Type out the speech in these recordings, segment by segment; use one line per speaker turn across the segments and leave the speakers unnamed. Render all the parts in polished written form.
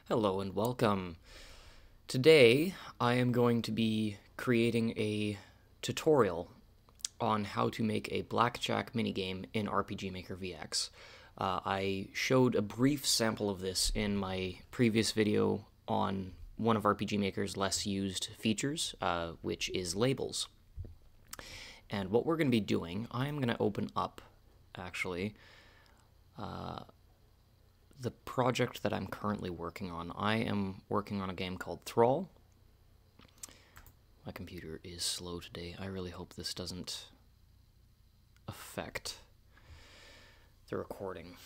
Hello and welcome. Today I am going to be creating a tutorial on how to make a Blackjack minigame in RPG Maker VX. I showed a brief sample of this in my previous video on one of RPG Maker's less used features, which is labels. And what we're going to be doing, I'm going to open up, actually, the project that I'm currently working on. I am working on a game called Thrall. My computer is slow today. I really hope this doesn't affect the recording.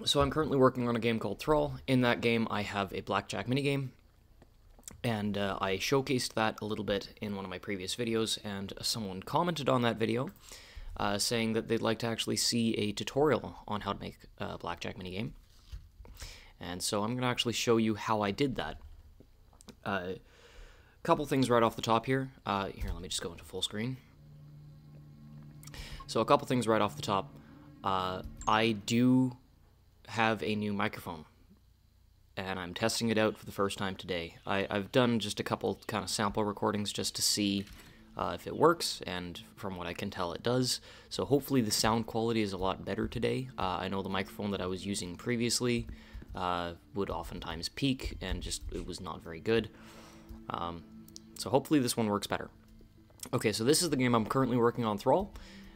So I'm currently working on a game called Thrall. In that game, I have a Blackjack minigame, and I showcased that a little bit in one of my previous videos, and someone commented on that video saying that they'd like to actually see a tutorial on how to make a Blackjack minigame. And so I'm going to actually show you how I did that. Couple things right off the top here. Here, let me just go into full screen. So a couple things right off the top. I do have a new microphone, and I'm testing it out for the first time today. I've done just a couple kind of sample recordings just to see if it works, and from what I can tell it does. So hopefully the sound quality is a lot better today. I know the microphone that I was using previously would oftentimes peak, and just it was not very good. So hopefully this one works better. Okay, so this is the game I'm currently working on, Thrall.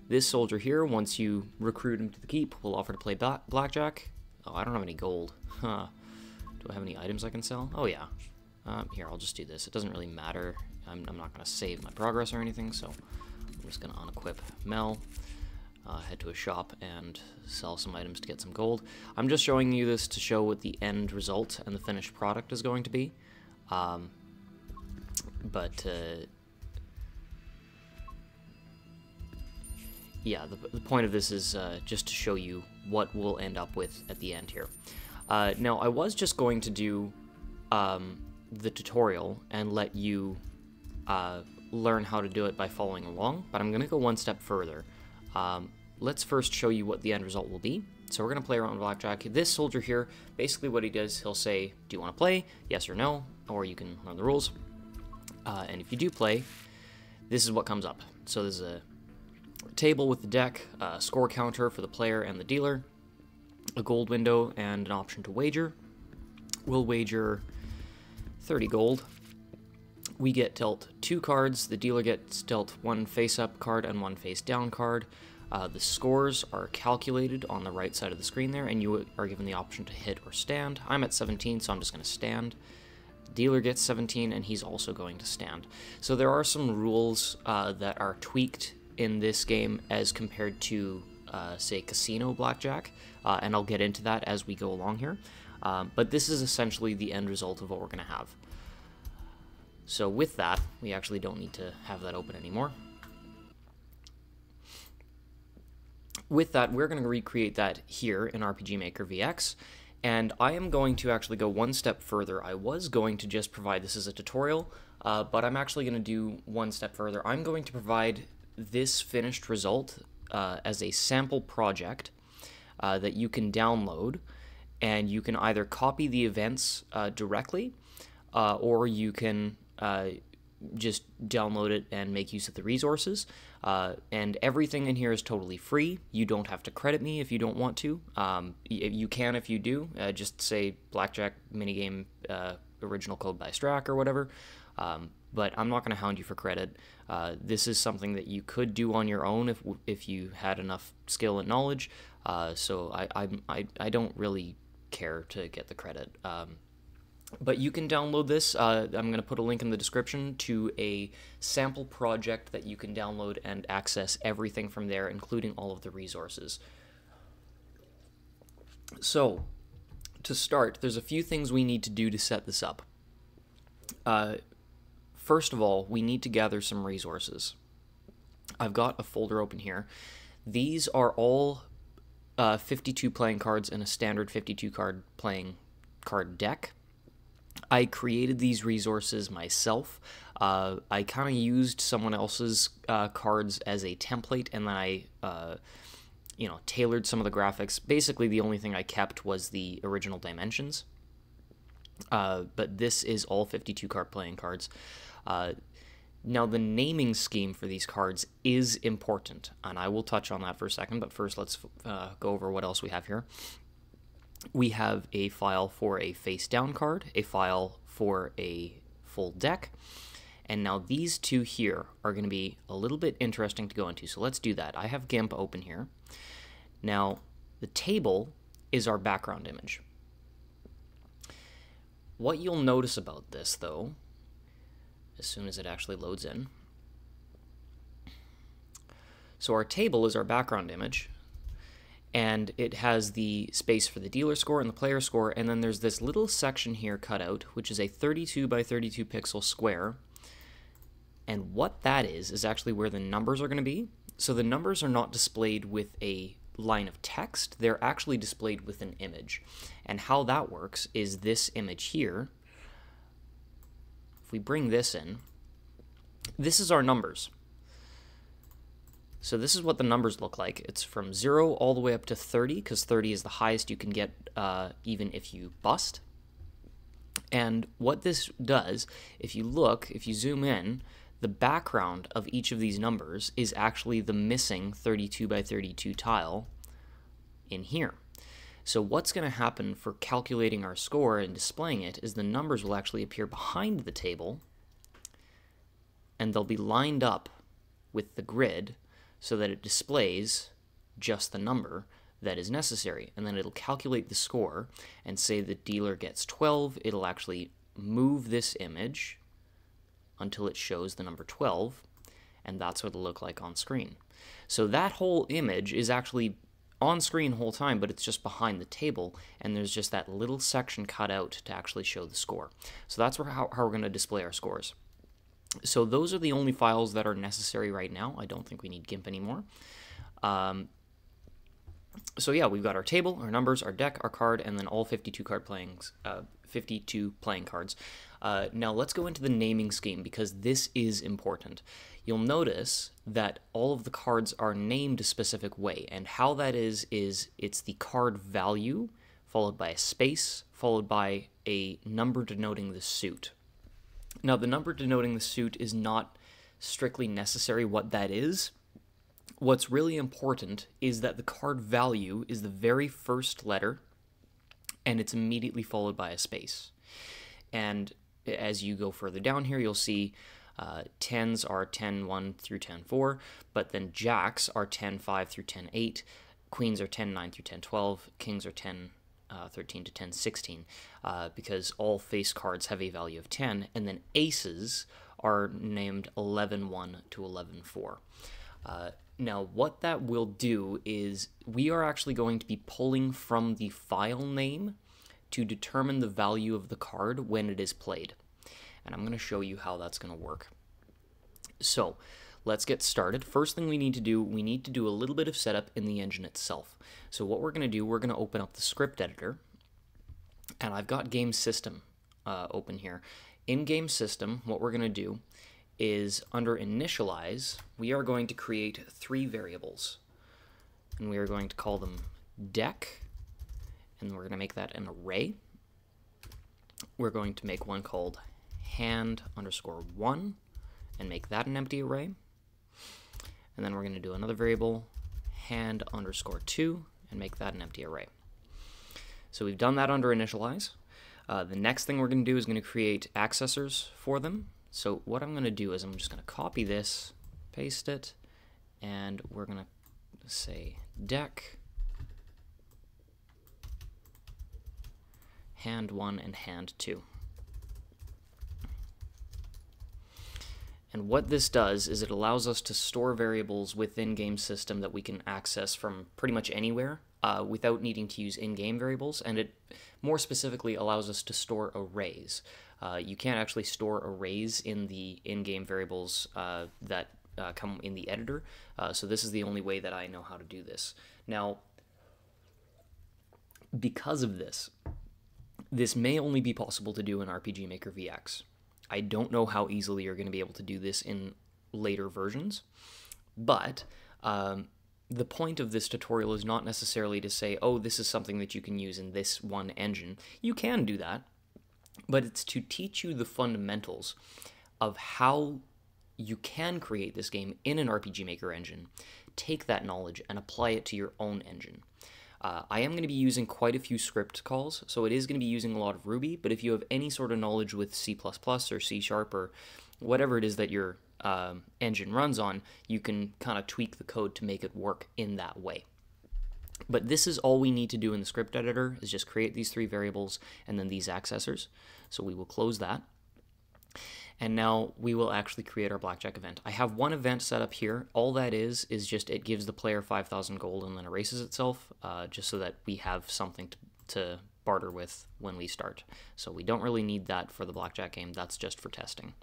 This soldier here, once you recruit him to the keep, will offer to play Blackjack. Oh, I don't have any gold. Huh. Do I have any items I can sell? Oh yeah. Here, I'll just do this. It doesn't really matter. I'm not going to save my progress or anything, so I'm just going to unequip Mel, head to a shop, and sell some items to get some gold. I'm just showing you this to show what the end result and the finished product is going to be. Yeah, the point of this is just to show you what we'll end up with at the end here. Now, I was just going to do the tutorial and let you learn how to do it by following along, but I'm going to go one step further. Let's first show you what the end result will be. So we're going to play around Blackjack. This soldier here, basically what he does, he'll say, do you want to play? Yes or no, or you can learn the rules. And if you do play, this is what comes up. So there's a table with the deck, a score counter for the player and the dealer, a gold window, and an option to wager. We'll wager 30 gold. We get dealt 2 cards. The dealer gets dealt 1 face-up card and 1 face-down card. The scores are calculated on the right side of the screen there, and you are given the option to hit or stand. I'm at 17, so I'm just going to stand. The dealer gets 17, and he's also going to stand. So there are some rules that are tweaked in this game as compared to, say, Casino Blackjack, and I'll get into that as we go along here. But this is essentially the end result of what we're going to have. So with that, we actually don't need to have that open anymore. With that, we're going to recreate that here in RPG Maker VX, and I am going to actually go one step further. I was going to just provide this as a tutorial, but I'm actually going to do one step further. I'm going to provide this finished result as a sample project that you can download, and you can either copy the events directly, or you can just download it and make use of the resources. And everything in here is totally free. You don't have to credit me if you don't want to. You can if you do. Just say Blackjack minigame original code by Strack or whatever. But I'm not going to hound you for credit. This is something that you could do on your own if you had enough skill and knowledge. So I don't really care to get the credit. But you can download this. I'm going to put a link in the description to a sample project that you can download and access everything from there, including all of the resources. So, to start, there's a few things we need to do to set this up. First of all, we need to gather some resources. I've got a folder open here. These are all 52 playing cards in a standard 52 card playing card deck. I created these resources myself. I kind of used someone else's cards as a template, and then I tailored some of the graphics. Basically, the only thing I kept was the original dimensions. But this is all 52 card playing cards. Now, the naming scheme for these cards is important, and I will touch on that for a second, but first let's go over what else we have here. We have a file for a face-down card, a file for a full deck, and now these two here are going to be a little bit interesting to go into, so let's do that. I have GIMP open here. Now, the table is our background image. What you'll notice about this, though, as soon as it actually loads in. So our table is our background image, and it has the space for the dealer score and the player score, and then there's this little section here cut out, which is a 32 by 32 pixel square. And what that is actually where the numbers are going to be. So the numbers are not displayed with a line of text, they're actually displayed with an image. And how that works is this image here. If we bring this in, this is our numbers. So this is what the numbers look like. It's from 0 all the way up to 30, because 30 is the highest you can get even if you bust. And what this does, if you zoom in, the background of each of these numbers is actually the missing 32 by 32 tile in here. So what's going to happen for calculating our score and displaying it is the numbers will actually appear behind the table, and they'll be lined up with the grid so that it displays just the number that is necessary. And then it'll calculate the score and say the dealer gets 12. It'll actually move this image until it shows the number 12, and that's what it'll look like on screen. So that whole image is actually on screen the whole time, but it's just behind the table, and there's just that little section cut out to actually show the score. So that's how we're going to display our scores. So those are the only files that are necessary right now. I don't think we need GIMP anymore. So yeah, we've got our table, our numbers, our deck, our card, and then all 52 playing cards. Now let's go into the naming scheme, because this is important. You'll notice that all of the cards are named a specific way, and how that is it's the card value, followed by a space, followed by a number denoting the suit. Now, the number denoting the suit is not strictly necessary what that is. What's really important is that the card value is the very first letter, and it's immediately followed by a space. And as you go further down here, you'll see 10s are 10-1 through 10-4, but then jacks are 10-5 through 10-8, queens are 10-9 through 10-12, kings are 10-13 to 10-16, because all face cards have a value of 10, and then aces are named 11-1 to 11-4. Now, what that will do is we are actually going to be pulling from the file name to determine the value of the card when it is played. And I'm going to show you how that's going to work. So, let's get started. First thing we need to do a little bit of setup in the engine itself. So what we're going to do, we're going to open up the script editor, and I've got Game System open here. In Game System, what we're going to do is under Initialize, we are going to create 3 variables, and we are going to call them deck, and we're going to make that an array. We're going to make one called hand_1 and make that an empty array. And then we're going to do another variable, hand_2, and make that an empty array. So we've done that under Initialize. The next thing we're going to do is going to create accessors for them. So what I'm going to do is I'm just going to copy this, paste it, and we're going to say deck, hand1 and hand2. And what this does is it allows us to store variables within Game System that we can access from pretty much anywhere without needing to use in-game variables, and it more specifically allows us to store arrays. You can't actually store arrays in the in-game variables that come in the editor, so this is the only way that I know how to do this. Now, because of this, this may only be possible to do in RPG Maker VX. I don't know how easily you're going to be able to do this in later versions, but the point of this tutorial is not necessarily to say, oh, this is something that you can use in this one engine. You can do that, but it's to teach you the fundamentals of how you can create this game in an RPG Maker engine, take that knowledge and apply it to your own engine. I am going to be using quite a few script calls, so it is going to be using a lot of Ruby, but if you have any sort of knowledge with C++ or C# or whatever it is that your engine runs on, you can kind of tweak the code to make it work in that way. But this is all we need to do in the script editor, is just create these 3 variables and then these accessors. So we will close that. And now we will actually create our Blackjack event. I have one event set up here. All that is just it gives the player 5,000 gold and then erases itself, just so that we have something to barter with when we start. So we don't really need that for the Blackjack game. That's just for testing.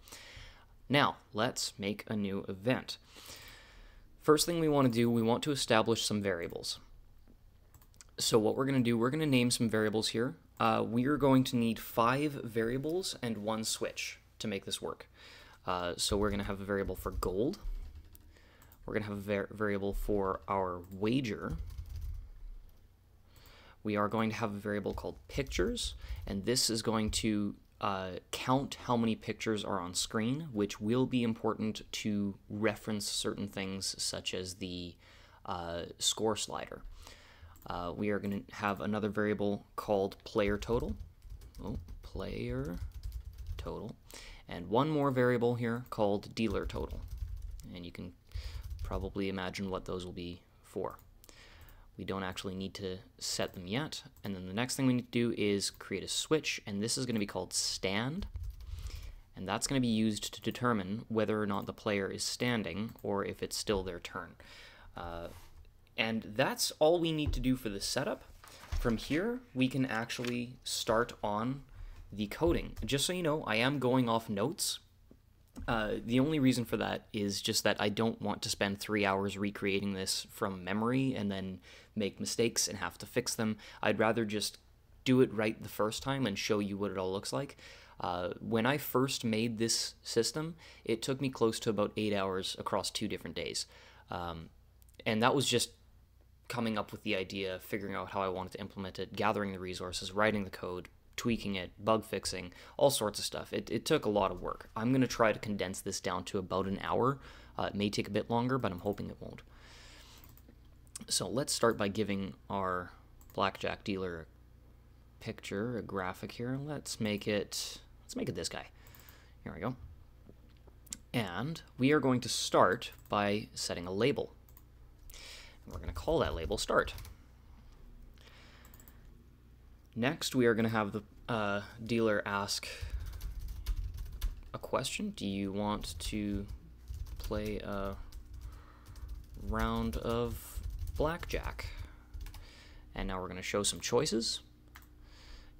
Now, let's make a new event. First thing we want to do, we want to establish some variables. So what we're going to do, we're going to name some variables here. We are going to need 5 variables and 1 switch to make this work. So we're going to have a variable for gold. We're going to have a variable for our wager. We are going to have a variable called pictures, and this is going to count how many pictures are on screen, which will be important to reference certain things such as the score slider. We are going to have another variable called player total. Player total. And one more variable here called dealer total. And you can probably imagine what those will be for. We don't actually need to set them yet. And then the next thing we need to do is create a switch, and this is going to be called stand. And that's going to be used to determine whether or not the player is standing or if it's still their turn. And that's all we need to do for the setup. From here, we can actually start on the coding. Just so you know, I am going off notes. The only reason for that is just that I don't want to spend 3 hours recreating this from memory and then make mistakes and have to fix them. I'd rather just do it right the first time and show you what it all looks like. When I first made this system, it took me close to about 8 hours across 2 different days. And that was just coming up with the idea, figuring out how I wanted to implement it, gathering the resources, writing the code, tweaking it, bug fixing, all sorts of stuff. It took a lot of work. I'm going to try to condense this down to about an hour. It may take a bit longer, but I'm hoping it won't. So let's start by giving our Blackjack dealer a picture, a graphic here. Let's make it this guy. Here we go. And we are going to start by setting a label. And we're going to call that label start. Next, we are going to have the dealer ask a question. Do you want to play a round of Blackjack? And now we're going to show some choices.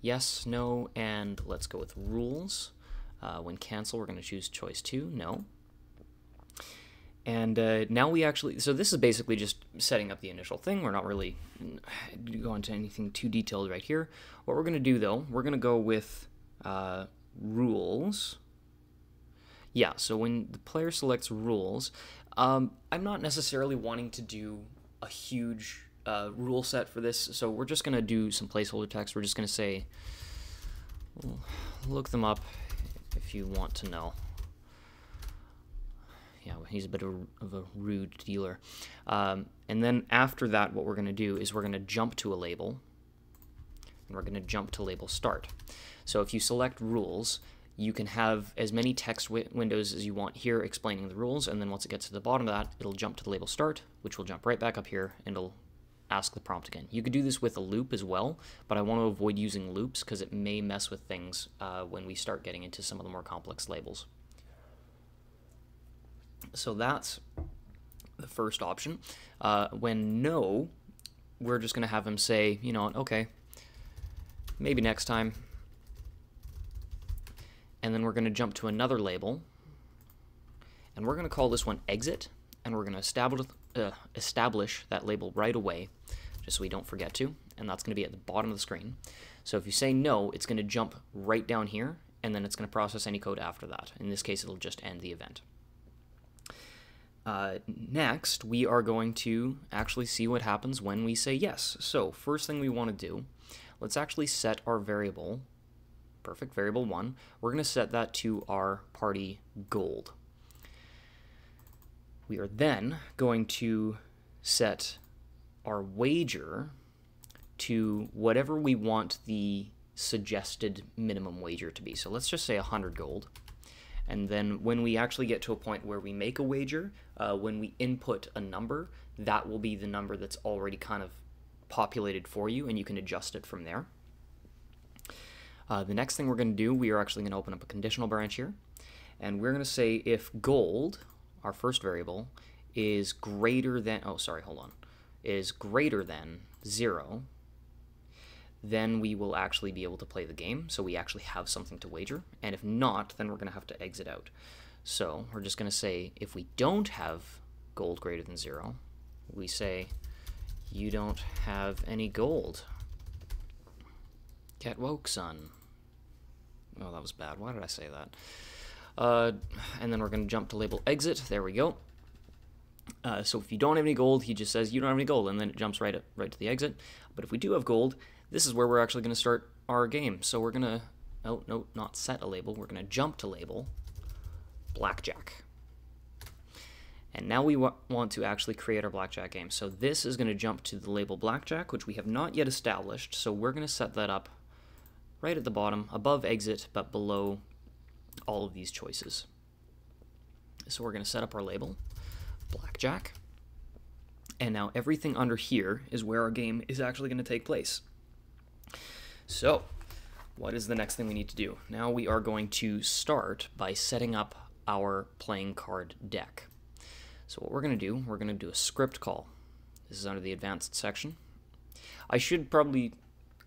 Yes, no, and let's go with rules. When cancel, we're going to choose choice 2, no. And now we actually, so this is basically just setting up the initial thing. We're not really going into anything too detailed right here. What we're going to do, though, we're going to go with rules. Yeah, so when the player selects rules, I'm not necessarily wanting to do a huge rule set for this, so we're just going to do some placeholder text. We're just going to say, look them up if you want to know. Yeah, he's a bit of a rude dealer. And then after that, what we're going to do is we're going to jump to a label, and we're going to jump to label start. So if you select rules, you can have as many text windows as you want here explaining the rules, and then once it gets to the bottom of that, it'll jump to the label start, which will jump right back up here, and it'll ask the prompt again. You could do this with a loop as well, but I want to avoid using loops because it may mess with things when we start getting into some of the more complex labels. So that's the first option. When no, we're just going to have him say, you know, okay, maybe next time. And then we're going to jump to another label, and we're going to call this one exit, and we're going to establish that label right away, just so we don't forget to, and that's going to be at the bottom of the screen. So if you say no, it's going to jump right down here, and then it's going to process any code after that. In this case, it'll just end the event. Next, we are going to actually see what happens when we say yes. So first thing we want to do, let's actually set our variable, perfect, variable 1. We're going to set that to our party gold. We are then going to set our wager to whatever we want the suggested minimum wager to be. So let's just say 100 gold. And then when we actually get to a point where we make a wager, when we input a number, that will be the number that's already kind of populated for you, and you can adjust it from there. The next thing we're going to do, we are actually going to open up a conditional branch here, and we're going to say if gold, our first variable, is greater than, is greater than 0, then we will actually be able to play the game, so we actually have something to wager, and if not, then we're going to have to exit out. So we're just going to say if we don't have gold greater than 0, we say you don't have any gold. Get woke, son. Oh, that was bad. Why did I say that? And then we're going to jump to label exit. There we go. So if you don't have any gold, he just says you don't have any gold, and then it jumps right to the exit. But if we do have gold, this is where we're actually going to start our game. So we're going to, oh, no, not set a label. We're going to jump to label Blackjack. And now we want to actually create our Blackjack game. So this is going to jump to the label Blackjack, which we have not yet established. So we're going to set that up right at the bottom, above exit, but below all of these choices. So we're going to set up our label, Blackjack. And now everything under here is where our game is actually going to take place. So, what is the next thing we need to do? Now we are going to start by setting up our playing card deck. So what we're going to do a script call. This is under the advanced section. I should probably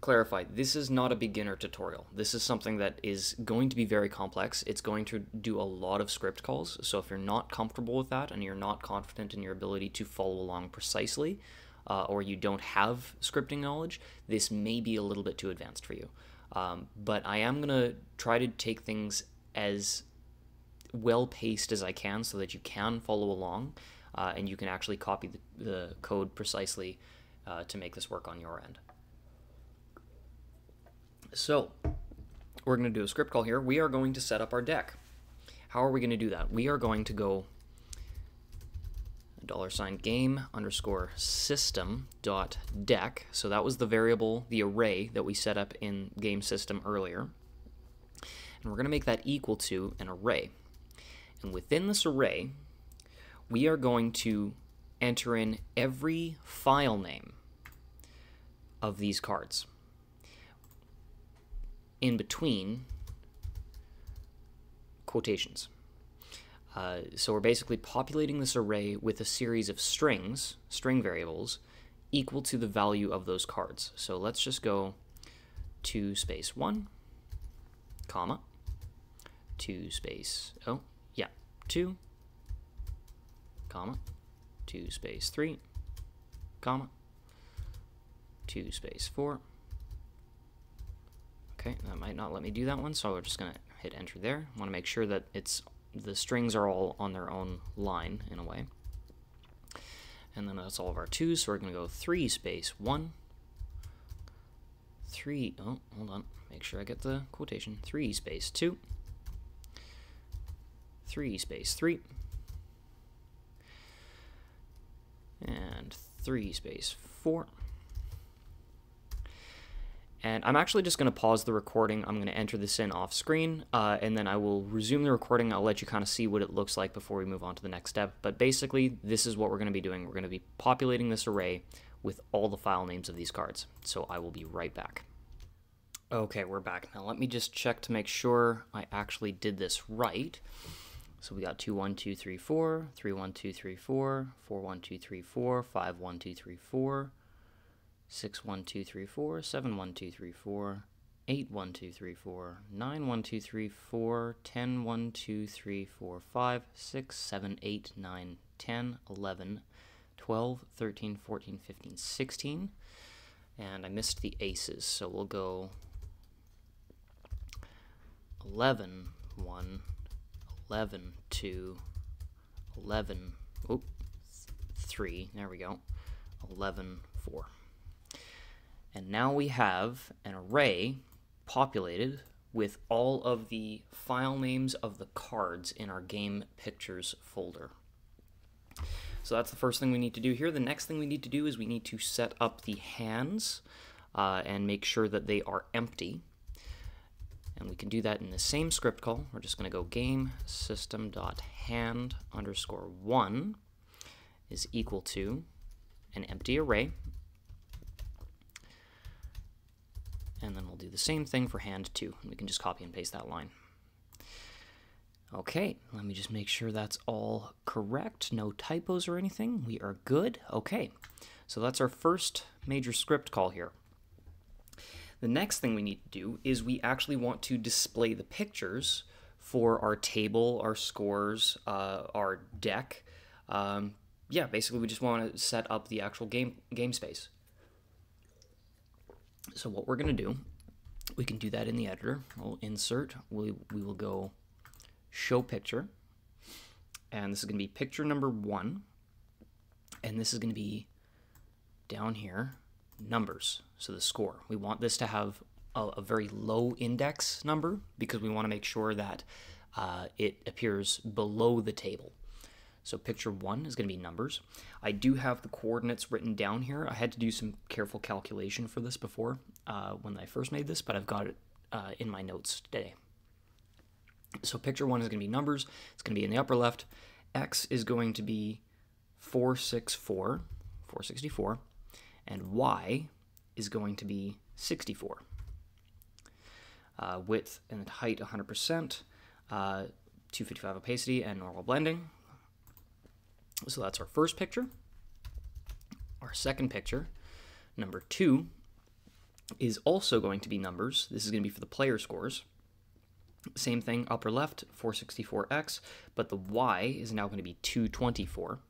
clarify, this is not a beginner tutorial. This is something that is going to be very complex. It's going to do a lot of script calls, so if you're not comfortable with that and you're not confident in your ability to follow along precisely, or you don't have scripting knowledge, this may be a little bit too advanced for you. But I am going to try to take things as well-paced as I can so that you can follow along, and you can actually copy the code precisely to make this work on your end. So, we're going to do a script call here. We are going to set up our deck. How are we going to do that? We are going to go $game_system.deck. So that was the variable, the array that we set up in game system earlier. And we're going to make that equal to an array. And within this array, we are going to enter in every file name of these cards in between quotations. So we're basically populating this array with a series of string variables, equal to the value of those cards. So let's just go 2 space 1, comma, 2 space, 2, comma, 2 space 3, comma, 2 space 4. Okay, that might not let me do that one, so we're just going to hit enter there. I want to make sure that the strings are all on their own line in a way. And then that's all of our 2s, so we're going to go 3 space 1, 3, oh, hold on, make sure I get the quotation, 3 space 2, 3 space 3, and 3 space 4. And I'm actually just going to pause the recording. I'm going to enter this in off screen, and then I will resume the recording. I'll let you kind of see what it looks like before we move on to the next step. But basically, this is what we're going to be doing. We're going to be populating this array with all the file names of these cards. So I will be right back. Okay, we're back. Now let me just check to make sure I actually did this right. So we got 2 1 2 3 4, 3 1 2 3 4, 4 1 2 3 4, 5 1 2 3 4. 6 1 2 3 4, 7 1 2 3 4, 8 1 2 3 4, 9 1 2 3 4, 10 1 2 3 4 5, 6 7 8 9 10 11 12 13 14 15 16, and I missed the aces, so we'll go 11 1, 11 2, 11 oh, 3, there we go, 11, 4. And now we have an array populated with all of the file names of the cards in our game pictures folder. So that's the first thing we need to do here. The next thing we need to do is we need to set up the hands and make sure that they are empty. And we can do that in the same script call. We're just going to go game system.hand_1 is equal to an empty array. And then we'll do the same thing for hand 2. And we can just copy and paste that line. Okay, let me just make sure that's all correct. No typos or anything. We are good. Okay, so that's our first major script call here. The next thing we need to do is we actually want to display the pictures for our table, our scores, our deck. Yeah, basically we just want to set up the actual game space. So what we're going to do, we can do that in the editor. We'll insert, we will go show picture, and this is going to be picture number 1, and this is going to be down here, numbers, so the score. We want this to have a very low index number because we want to make sure that it appears below the table. So picture 1 is going to be numbers. I do have the coordinates written down here. I had to do some careful calculation for this before when I first made this, but I've got it in my notes today. So picture 1 is going to be numbers. It's going to be in the upper left. X is going to be 464, and Y is going to be 64. Width and height 100%, 255 opacity, and normal blending. So that's our first picture. Our second picture, number 2, is also going to be numbers. This is going to be for the player scores. Same thing, upper left, 464x, but the Y is now going to be 224.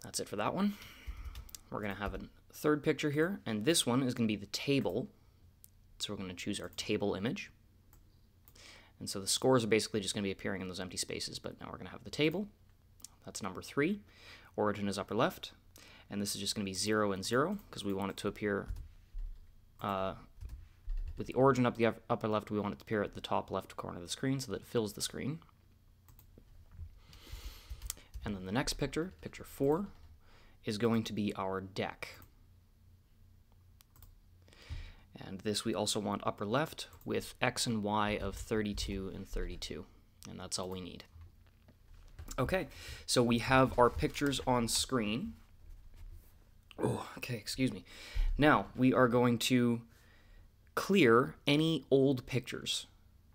That's it for that one. We're going to have a third picture here, and this one is going to be the table. So we're going to choose our table image. And so the scores are basically just going to be appearing in those empty spaces, but now we're going to have the table. That's number 3. Origin is upper left, and this is just going to be 0 and 0 because we want it to appear with the origin up the upper left. We want it to appear at the top left corner of the screen so that it fills the screen. And then the next picture, picture 4, is going to be our deck. And this we also want upper left with X and Y of 32 and 32. And that's all we need. Okay, so we have our pictures on screen. Oh, okay, excuse me. Now we are going to clear any old pictures.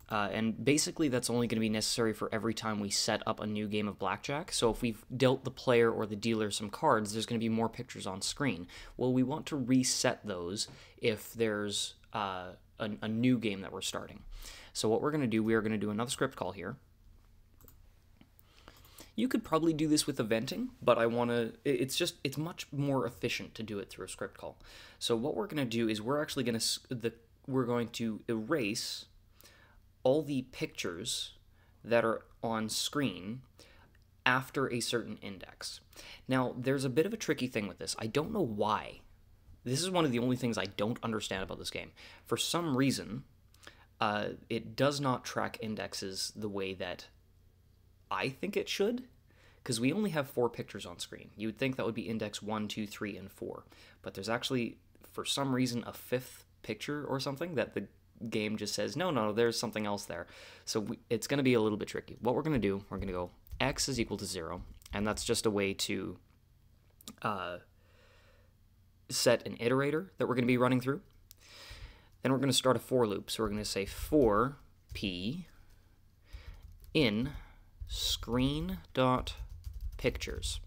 And basically that's only going to be necessary for every time we set up a new game of Blackjack. So if we've dealt the player or the dealer some cards, there's going to be more pictures on screen. Well, we want to reset those if there's a new game that we're starting. So what we're going to do, we are going to do another script call here. You could probably do this with eventing, but I want to, it's much more efficient to do it through a script call. So what we're going to do is we're actually going to, we're going to erase all the pictures that are on screen after a certain index. Now, there's a bit of a tricky thing with this. I don't know why. This is one of the only things I don't understand about this game. For some reason, it does not track indexes the way that I think it should, because we only have 4 pictures on screen. You would think that would be index 1, 2, 3, and 4, but there's actually, for some reason, a 5th picture or something that the game just says, no, there's something else there. So it's going to be a little bit tricky. What we're going to do, we're going to go X is equal to 0, and that's just a way to set an iterator that we're going to be running through. Then we're going to start a for loop. So we're going to say for p in screen.pictures.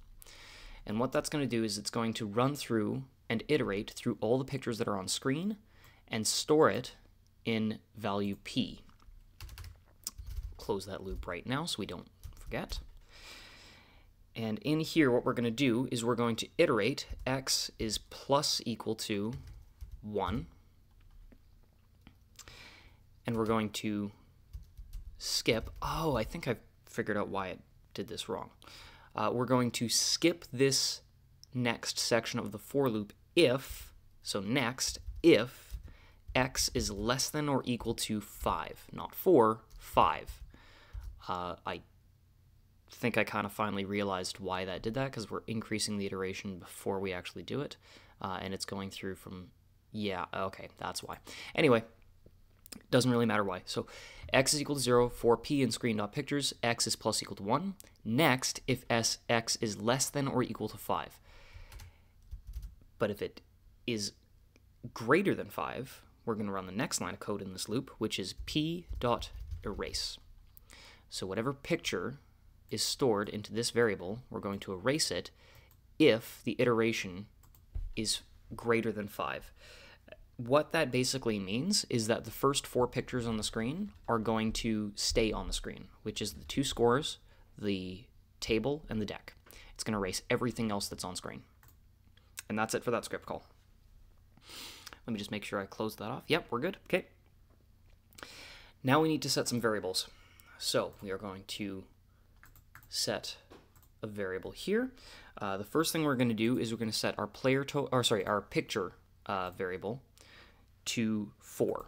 And what that's going to do is it's going to run through and iterate through all the pictures that are on screen and store it in value p. Close that loop right now so we don't forget. And in here, what we're going to do is we're going to iterate x is plus equal to 1. And we're going to skip. Oh, I think I've figured out why it did this wrong. We're going to skip this next section of the for loop if, so next, if x is less than or equal to 5, not 4, 5. I think I kind of finally realized why that did that, because we're increasing the iteration before we actually do it, and it's going through from, yeah, okay, that's why. Anyway, doesn't really matter why. So x is equal to 0 for p in screen.pictures, x is plus equal to 1. Next, if x is less than or equal to 5. But if it is greater than 5, we're going to run the next line of code in this loop, which is p.erase. So whatever picture is stored into this variable, we're going to erase it if the iteration is greater than 5. What that basically means is that the first 4 pictures on the screen are going to stay on the screen, which is the 2 scores, the table, and the deck. It's going to erase everything else that's on screen. And that's it for that script call. Let me just make sure I close that off. Yep, we're good. Okay. Now we need to set some variables. So we are going to set a variable here. The first thing we're going to do is we're going to set our our picture variable to 4.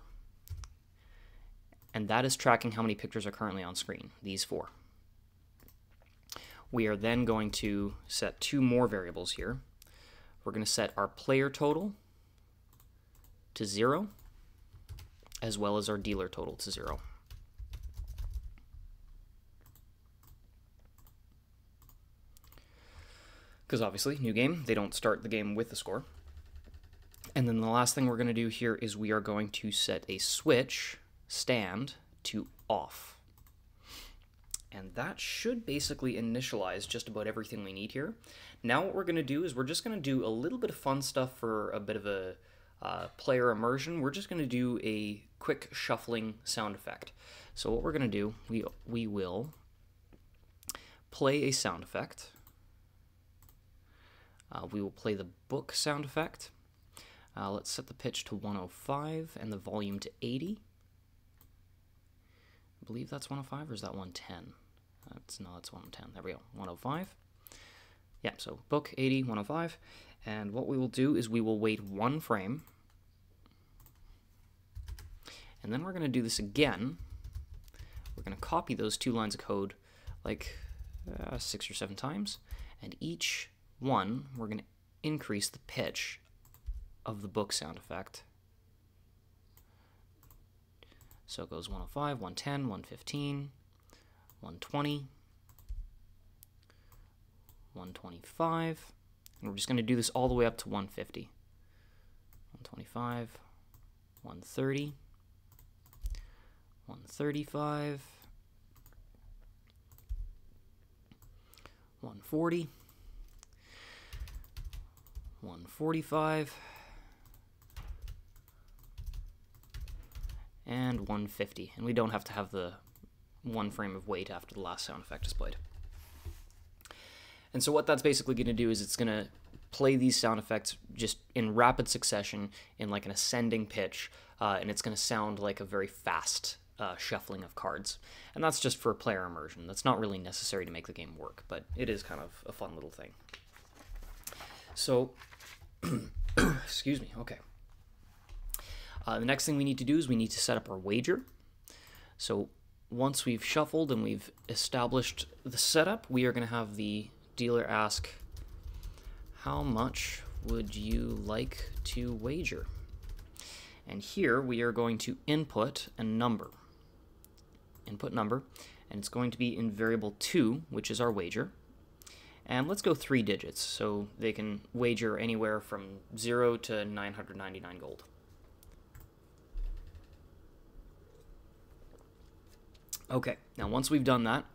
And that is tracking how many pictures are currently on screen, these 4. We are then going to set 2 more variables here. We're going to set our player total to 0, as well as our dealer total to 0. Because obviously, new game, they don't start the game with the score. And then the last thing we're going to do here is we are going to set a switch stand to off. And that should basically initialize just about everything we need here. Now what we're going to do is we're just going to do a little bit of fun stuff for a bit of a player immersion. We're just going to do a quick shuffling sound effect. So what we're going to do, we will play a sound effect. We will play the book sound effect. Let's set the pitch to 105 and the volume to 80. I believe that's 105, or is that 110? No, that's 110. There we go, 105. Yeah, so book 80, 105. And what we will do is we will wait 1 frame. And then we're going to do this again. We're going to copy those 2 lines of code like 6 or 7 times. And each one, we're going to increase the pitch of the book sound effect. So it goes 105, 110, 115, 120, 125, and we're just going to do this all the way up to 150. 125, 130, 135, 140, 145, and 150, and we don't have to have the 1 frame of wait after the last sound effect is played. And so what that's basically going to do is it's going to play these sound effects just in rapid succession in like an ascending pitch, and it's going to sound like a very fast shuffling of cards. And that's just for player immersion. That's not really necessary to make the game work, but it is kind of a fun little thing. So, excuse me, okay. The next thing we need to do is we need to set up our wager. So once we've shuffled and we've established the setup, we are going to have the dealer ask, how much would you like to wager? And here we are going to input a number. Input number, and it's going to be in variable 2, which is our wager. And let's go 3 digits, so they can wager anywhere from 0 to 999 gold. Okay, now once we've done that,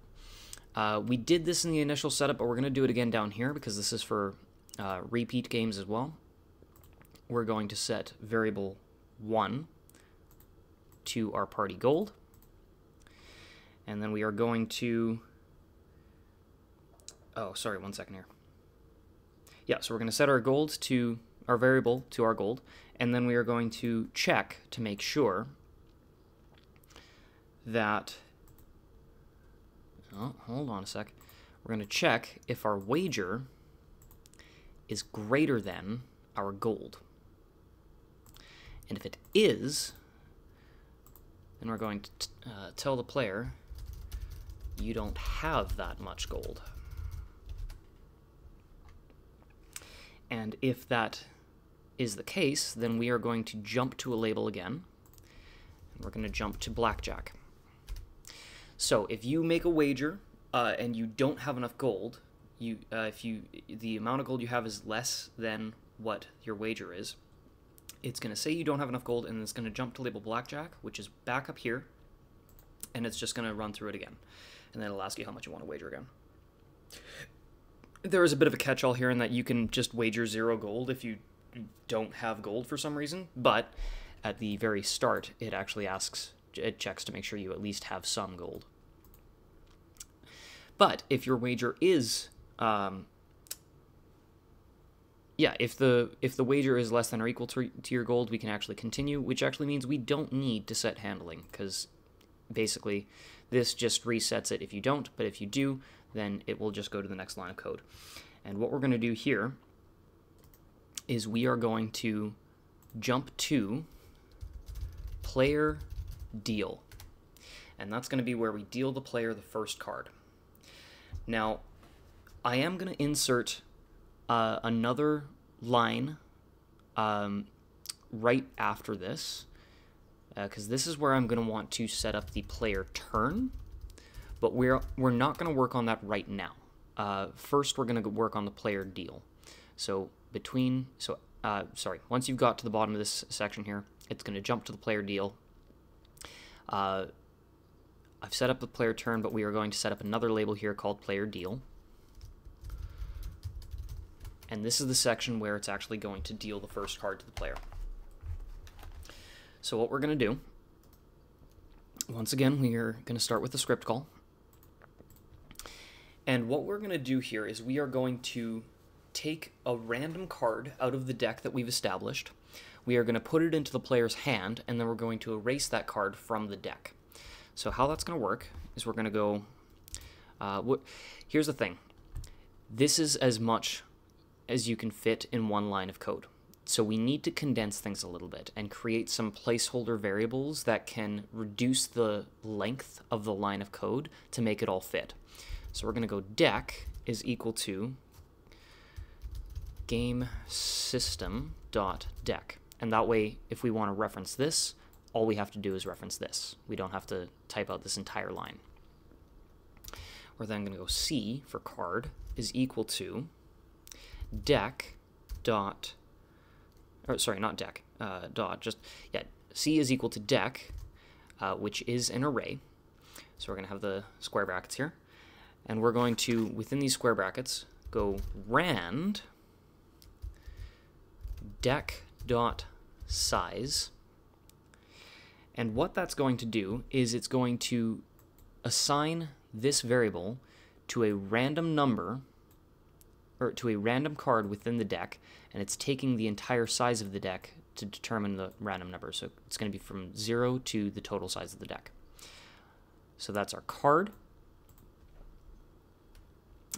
we did this in the initial setup, but we're going to do it again down here because this is for repeat games as well. We're going to set variable 1 to our party gold, and then we are going to, oh, sorry, 1 second here. Yeah, so we're going to set our gold to, our variable to our gold, and then we are going to check to make sure that Oh, hold on a sec. We're going to check if our wager is greater than our gold. And if it is, then we're going to tell the player, you don't have that much gold. And if that is the case, then we are going to jump to a label again. And we're going to jump to Blackjack. So if you make a wager and you don't have enough gold, if the amount of gold you have is less than what your wager is, it's going to say you don't have enough gold, and it's going to jump to label Blackjack, which is back up here, and it's just going to run through it again. And then it'll ask you how much you want to wager again. There is a bit of a catch-all here in that you can just wager 0 gold if you don't have gold for some reason, but at the very start, it actually checks to make sure you at least have some gold. But if your wager is, if the wager is less than or equal to your gold, we can actually continue, which actually means we don't need to set handling, because basically this just resets it if you don't, but if you do, then it will just go to the next line of code. And what we're going to do here is we are going to jump to player deal. And that's going to be where we deal the player the first card. Now, I am going to insert another line right after this, because this is where I'm going to want to set up the player turn, but we're not going to work on that right now. First, we're going to work on the player deal. So once you've got to the bottom of this section here, it's going to jump to the player deal. I've set up the player turn, but we are going to set up another label here called player deal. And this is the section where it's actually going to deal the first card to the player. So what we're going to do, once again, we are going to start with the script call. And what we're going to do here is we are going to take a random card out of the deck that we've established. We are going to put it into the player's hand, and then we're going to erase that card from the deck. So how that's going to work is we're going to go... here's the thing. This is as much as you can fit in one line of code. So we need to condense things a little bit and create some placeholder variables that can reduce the length of the line of code to make it all fit. So we're going to go deck is equal to game system.deck. And that way, if we want to reference this, all we have to do is reference this. We don't have to type out this entire line. We're then going to go C for card is equal to deck dot, or sorry, not deck, dot, just, yeah, C is equal to deck, which is an array. So we're going to have the square brackets here. And we're going to, within these square brackets, go rand deck dot size. And what that's going to do is it's going to assign this variable to a random number, or to a random card within the deck, and it's taking the entire size of the deck to determine the random number. So it's going to be from 0 to the total size of the deck. So that's our card.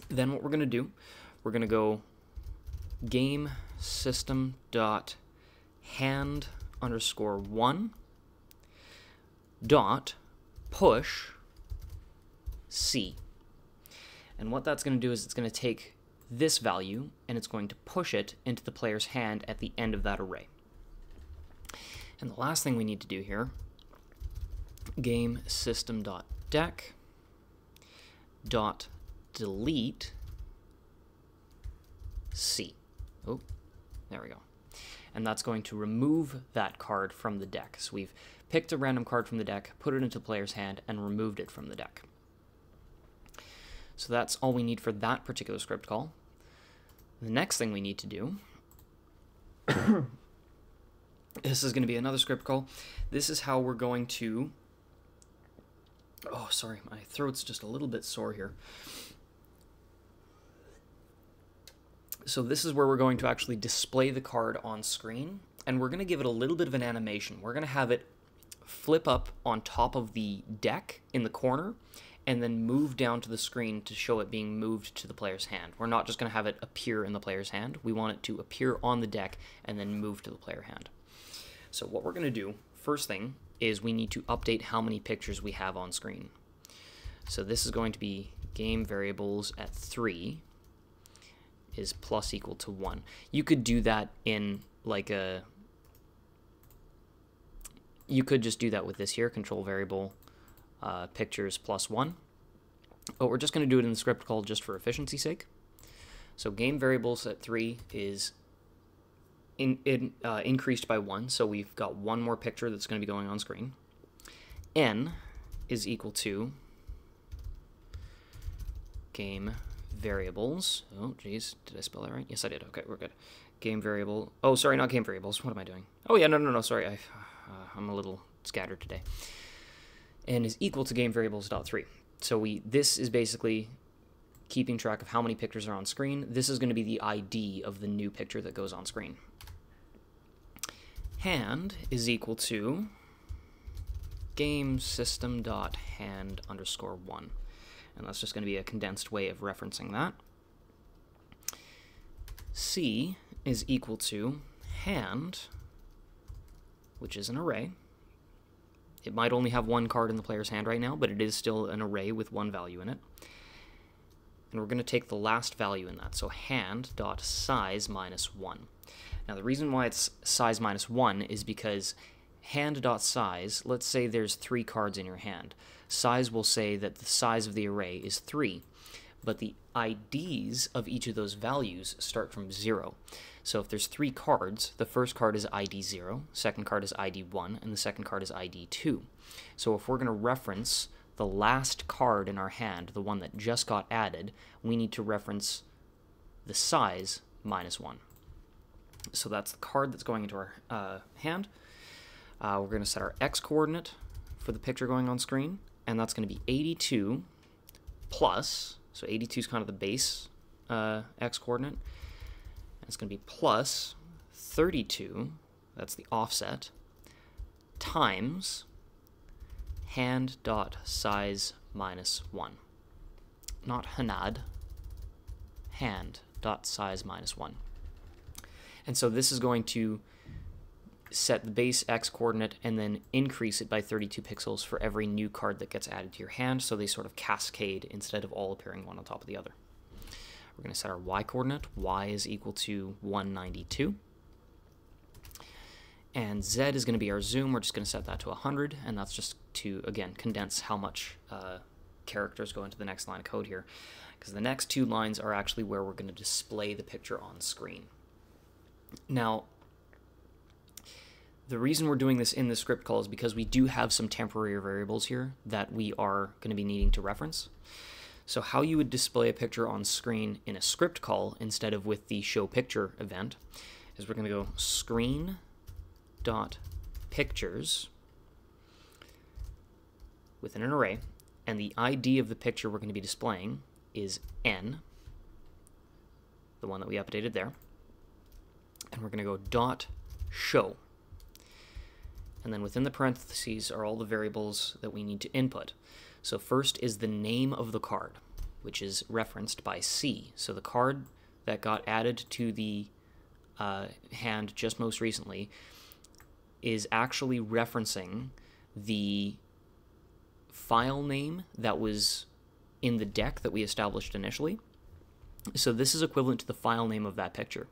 Then what we're going to do, we're going to go game system dot hand underscore 1 dot push C. And what that's going to do is it's going to take this value and it's going to push it into the player's hand at the end of that array. And the last thing we need to do here, game system dot deck dot delete C. Oh, there we go. And that's going to remove that card from the deck. So we've picked a random card from the deck, put it into the player's hand, and removed it from the deck. So that's all we need for that particular script call. The next thing we need to do, this is going to be another script call. This is how we're going to, oh, sorry, my throat's just a little bit sore here. So this is where we're going to actually display the card on screen, and we're going to give it a little bit of an animation. We're going to have it flip up on top of the deck in the corner, and then move down to the screen to show it being moved to the player's hand. We're not just going to have it appear in the player's hand. We want it to appear on the deck and then move to the player hand. So what we're going to do, first thing, is we need to update how many pictures we have on screen. So this is going to be game variables at 3 is plus equal to 1. You could do that in like a... You could just do that with this here, control variable pictures plus 1. But we're just going to do it in the script call just for efficiency's sake. So game variables at 3 is increased by 1, so we've got one more picture that's going to be going on screen. N is equal to game variables. Oh, geez, did I spell that right? Yes, I did. Okay, we're good. Game variable. Oh, sorry, not game variables. What am I doing? Oh, yeah, no, sorry. I'm a little scattered today. N is equal to game variables dot 3. So this is basically keeping track of how many pictures are on screen. This is going to be the ID of the new picture that goes on screen. Hand is equal to game system dot hand underscore 1. And that's just going to be a condensed way of referencing that. C is equal to hand, which is an array. It might only have one card in the player's hand right now, but it is still an array with one value in it. And we're going to take the last value in that, so hand.size minus 1. Now the reason why it's size minus 1 is because hand.size, let's say there's 3 cards in your hand. Size will say that the size of the array is 3, but the IDs of each of those values start from 0. So if there's 3 cards, the first card is ID 0, second card is ID 1, and the second card is ID 2. So if we're going to reference the last card in our hand, the one that just got added, we need to reference the size minus 1. So that's the card that's going into our hand. We're going to set our x coordinate for the picture going on screen, and that's going to be 82 plus, so 82 is kind of the base x coordinate, and it's going to be plus 32, that's the offset, times hand.size minus 1. Not hanad, hand.size minus 1. And so this is going to set the base x coordinate and then increase it by 32 pixels for every new card that gets added to your hand, so they sort of cascade instead of all appearing one on top of the other. We're going to set our y coordinate. Y is equal to 192. And z is going to be our zoom. We're just going to set that to 100, and that's just to, again, condense how much characters go into the next line of code here, because the next 2 lines are actually where we're going to display the picture on screen. Now, the reason we're doing this in the script call is because we do have some temporary variables here that we are going to be needing to reference. So how you would display a picture on screen in a script call instead of with the show picture event is we're going to go screen.pictures within an array, and the ID of the picture we're going to be displaying is n, the one that we updated there, and we're going to go dot show. And then within the parentheses are all the variables that we need to input. So first is the name of the card, which is referenced by C. So the card that got added to the hand just most recently is actually referencing the file name that was in the deck that we established initially. So this is equivalent to the file name of that picture.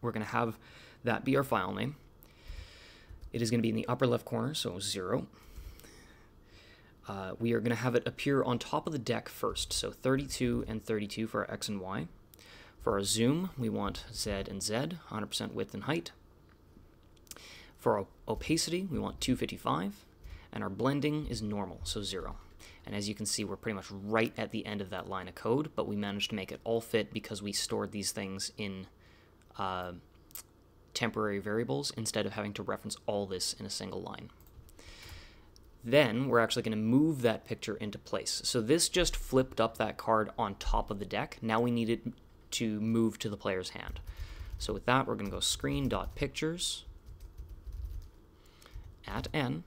We're going to have that be our file name. It is going to be in the upper left corner, so 0. We are going to have it appear on top of the deck first, so 32 and 32 for our x and y. For our zoom, we want z and z, 100% width and height. For our opacity, we want 255, and our blending is normal, so 0. And as you can see, we're pretty much right at the end of that line of code, but we managed to make it all fit because we stored these things in temporary variables instead of having to reference all this in a single line. Then we're actually going to move that picture into place. So this just flipped up that card on top of the deck. Now we need it to move to the player's hand. So with that, we're going to go screen.pictures at n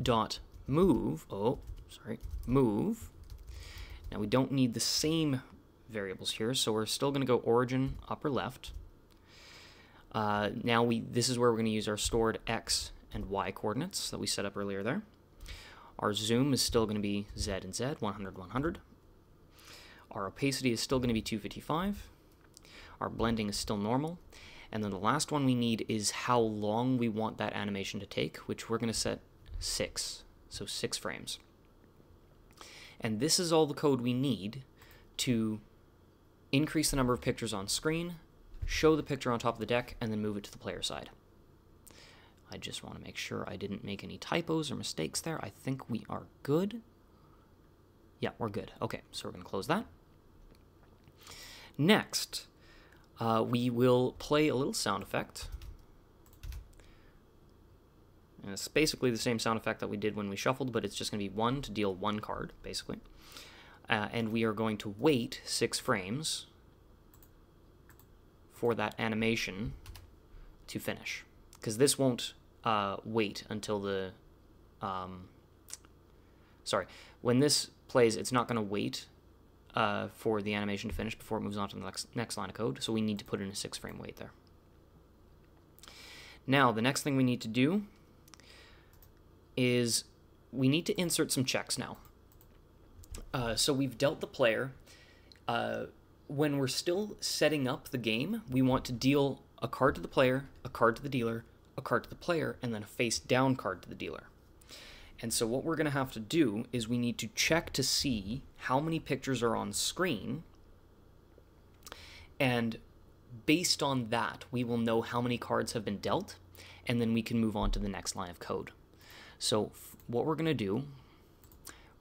dot move. Oh, move. Now we don't need the same variables here, so we're still going to go origin upper left. Now this is where we're going to use our stored x and y coordinates that we set up earlier there. Our zoom is still going to be z and z, 100, 100. Our opacity is still going to be 255. Our blending is still normal. And then the last one we need is how long we want that animation to take, which we're going to set 6. So 6 frames. And this is all the code we need to increase the number of pictures on screen, show the picture on top of the deck, and then move it to the player side. I just want to make sure I didn't make any typos or mistakes there. I think we are good. Yeah, we're good. Okay, so we're going to close that. Next, we will play a little sound effect. And it's basically the same sound effect that we did when we shuffled, but it's just going to be 1 to deal 1 card, basically. And we are going to wait 6 frames for that animation to finish. Because this won't wait until the... when this plays, it's not going to wait for the animation to finish before it moves on to the next line of code, so we need to put in a 6-frame wait there. Now, the next thing we need to do is we need to insert some checks now. So we've dealt the player. When we're still setting up the game, we want to deal a card to the player, a card to the dealer, a card to the player, and then a face-down card to the dealer. And so what we're going to have to do is we need to check to see how many pictures are on screen, and based on that, we will know how many cards have been dealt, and then we can move on to the next line of code. So what we're going to do,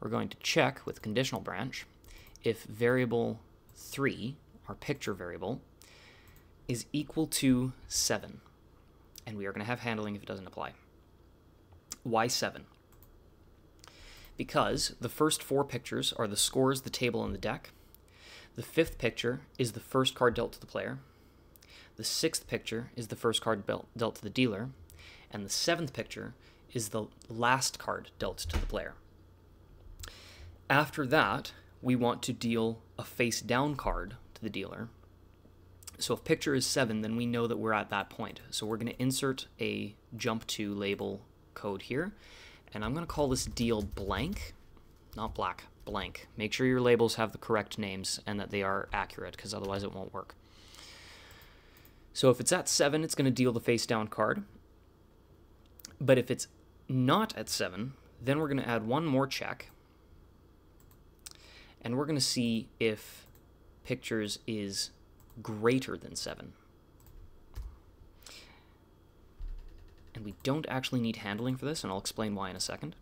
we're going to check with conditional branch if variable 3, our picture variable, is equal to 7. And we are going to have handling if it doesn't apply. Why 7? Because the first 4 pictures are the scores, the table, and the deck. The 5th picture is the first card dealt to the player. The 6th picture is the first card dealt to the dealer. And the 7th picture is the last card dealt to the player. After that, we want to deal a face-down card to the dealer. So if picture is 7, then we know that we're at that point. So we're going to insert a jump to label code here. And I'm going to call this deal blank, not black, blank. Make sure your labels have the correct names and that they are accurate, because otherwise it won't work. So if it's at 7, it's going to deal the face-down card. But if it's not at 7, then we're going to add one more check. And we're going to see if pictures is greater than 7. And we don't actually need handling for this, and I'll explain why in a second.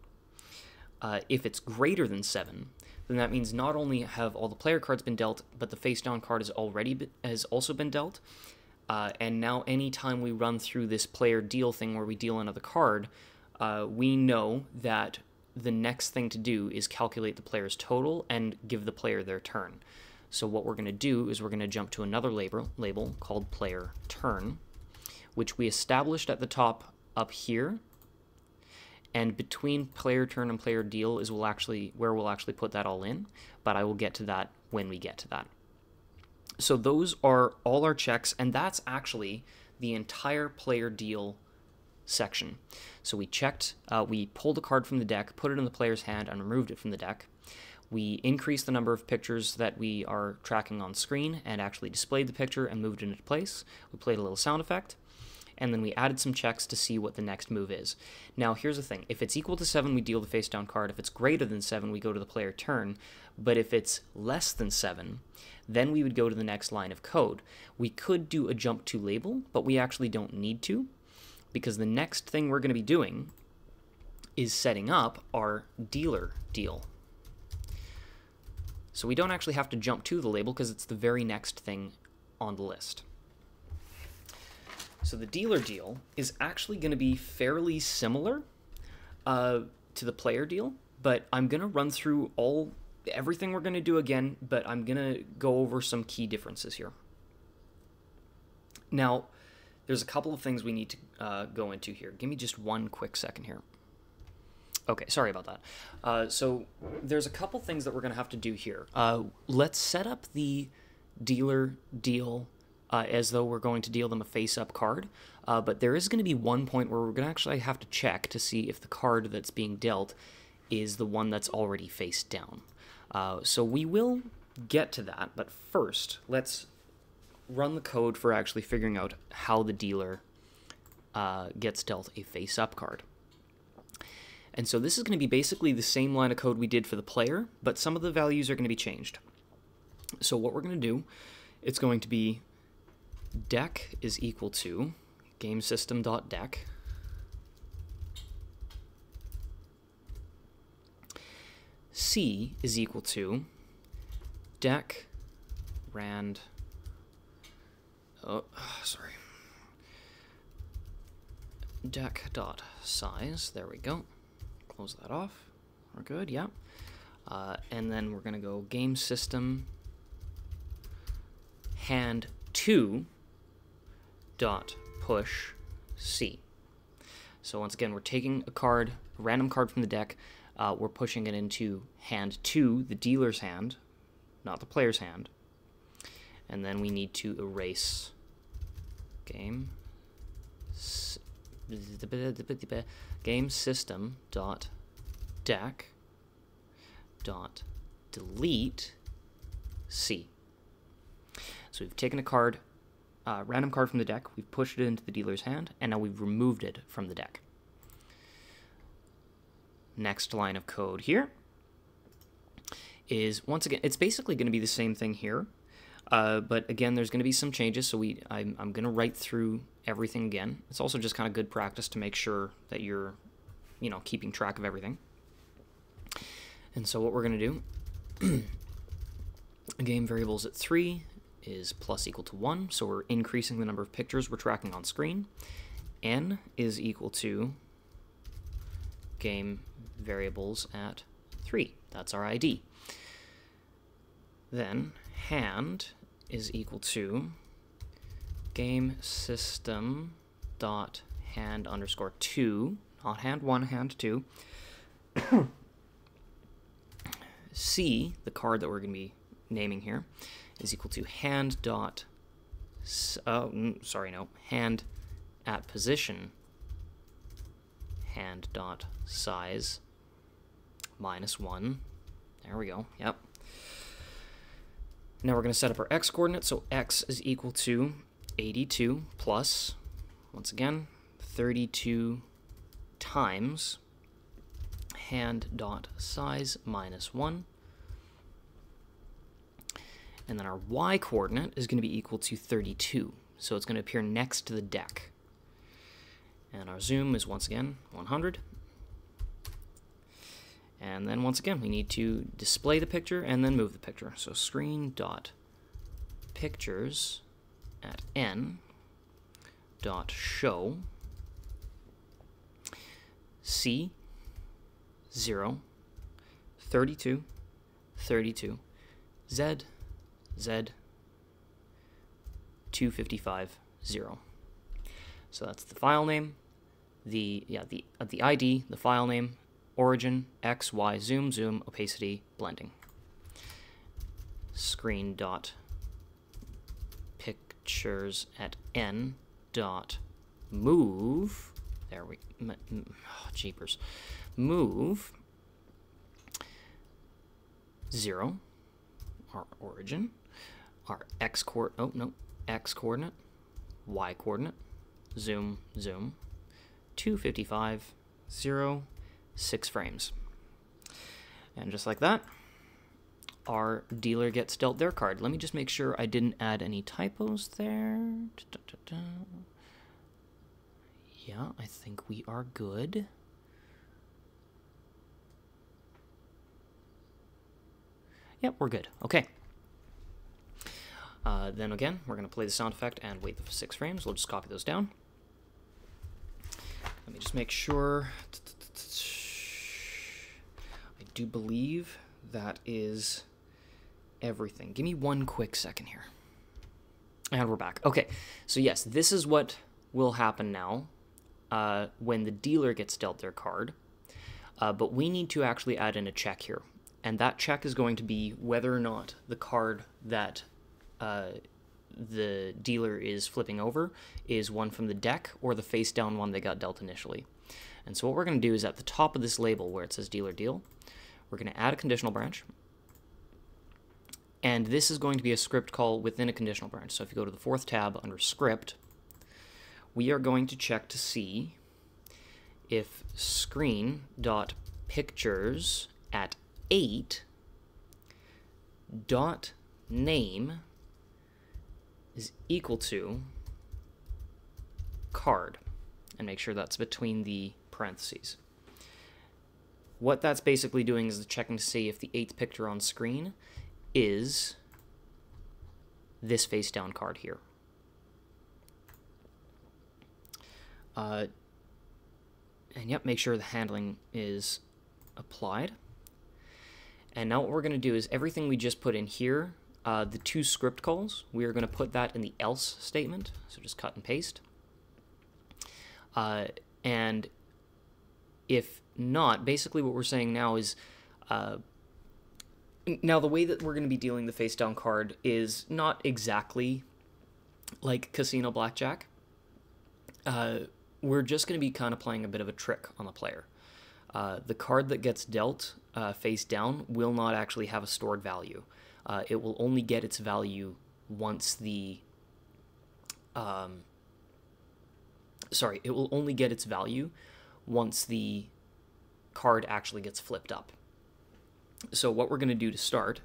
If it's greater than 7, then that means not only have all the player cards been dealt, but the face-down card has also been dealt. And now anytime we run through this player deal thing where we deal another card, we know that the next thing to do is calculate the player's total and give the player their turn. So what we're going to do is we're going to jump to another label called player turn, which we established at the top up here. And between player turn and player deal is where we'll actually put that all in, but I will get to that when we get to that. So those are all our checks, and that's actually the entire player deal section. So we checked, we pulled a card from the deck, put it in the player's hand, and removed it from the deck. We increased the number of pictures that we are tracking on screen and actually displayed the picture and moved it into place. We played a little sound effect, and then we added some checks to see what the next move is. Now, here's the thing. If it's equal to 7, we deal the face-down card. If it's greater than 7, we go to the player turn. But if it's less than 7, then we would go to the next line of code. We could do a jump to label, but we actually don't need to, because the next thing we're going to be doing is setting up our dealer deal. So we don't actually have to jump to the label because it's the very next thing on the list. So the dealer deal is actually going to be fairly similar to the player deal, but I'm going to run through everything we're going to do again, but I'm going to go over some key differences here. Now, there's a couple of things we need to go into here. Give me just one quick second here. Okay, sorry about that. So there's a couple things that we're going to have to do here. Let's set up the dealer deal as though we're going to deal them a face-up card. But there is going to be one point where we're going to actually have to check to see if the card that's being dealt is the one that's already face down. So we will get to that, but first, let's run the code for actually figuring out how the dealer gets dealt a face-up card. And so this is going to be basically the same line of code we did for the player, but some of the values are going to be changed. So what we're going to do, it's going to be deck is equal to gamesystem.deck C is equal to deck rand deck dot size. There we go. Close that off. We're good, yeah. And then we're going to go game system hand 2 dot push C. So once again, we're taking a card, a random card from the deck, we're pushing it into hand 2, the dealer's hand, not the player's hand. And then we need to erase game system dot deck dot delete C. So we've taken a card, random card from the deck, we've pushed it into the dealer's hand, and now we've removed it from the deck. Next line of code here is, once again, it's basically going to be the same thing here, but again, there's going to be some changes, so I'm going to write through everything again. It's also just kind of good practice to make sure that you're, keeping track of everything. And so what we're going to do, game variables at 3 is plus equal to 1, so we're increasing the number of pictures we're tracking on screen. N is equal to game variables at 3. That's our ID. Then hand is equal to game system dot hand underscore 2, not hand 1, hand 2. C, the card that we're going to be naming here, is equal to hand dot, hand at position, hand dot size minus 1. There we go, yep. Now we're going to set up our x coordinates, so x is equal to 82 plus, once again, 32 times hand dot size minus 1. And then our y coordinate is going to be equal to 32, so it's going to appear next to the deck. And our zoom is, once again, 100. And then once again, we need to display the picture and then move the picture. So screen dot pictures at n dot show C 0 32 32 Z 255 0. So that's the file name, the ID, the file name, origin, X, Y, zoom, opacity, blending. Screen dot pictures at n dot move. There we, jeepers, move 0, our origin, our X coordinate, Y coordinate, zoom, 255 0. 6 frames. And just like that, our dealer gets dealt their card. Let me just make sure I didn't add any typos there. Yeah, I think we are good. Yep, we're good. Okay. Then again, we're going to play the sound effect and wait for 6 frames. We'll just copy those down. Let me just make sure. I do believe that is everything. Give me one quick second here. And we're back. Okay, so yes, this is what will happen now when the dealer gets dealt their card. but we need to actually add in a check here. And that check is going to be whether or not the card that the dealer is flipping over is one from the deck or the face down one they got dealt initially. And so what we're going to do is at the top of this label where it says dealer deal, we're going to add a conditional branch. And this is going to be a script call within a conditional branch. So if you go to the fourth tab under script, we are going to check to see if screen.pictures at 8 dot name is equal to card, and make sure that's between the parentheses. What that's basically doing is checking to see if the 8th picture on screen is this face down card here. And yep, make sure the handling is applied. And now what we're going to do is everything we just put in here, the 2 script calls, we are going to put that in the else statement. So just cut and paste. And if not, basically what we're saying now is, now the way that we're going to be dealing the face down card is not exactly like Casino Blackjack. We're just going to be kind of playing a bit of a trick on the player. The card that gets dealt face down will not actually have a stored value. It will only get its value once the it will only get its value once the card actually gets flipped up. So what we're going to do to start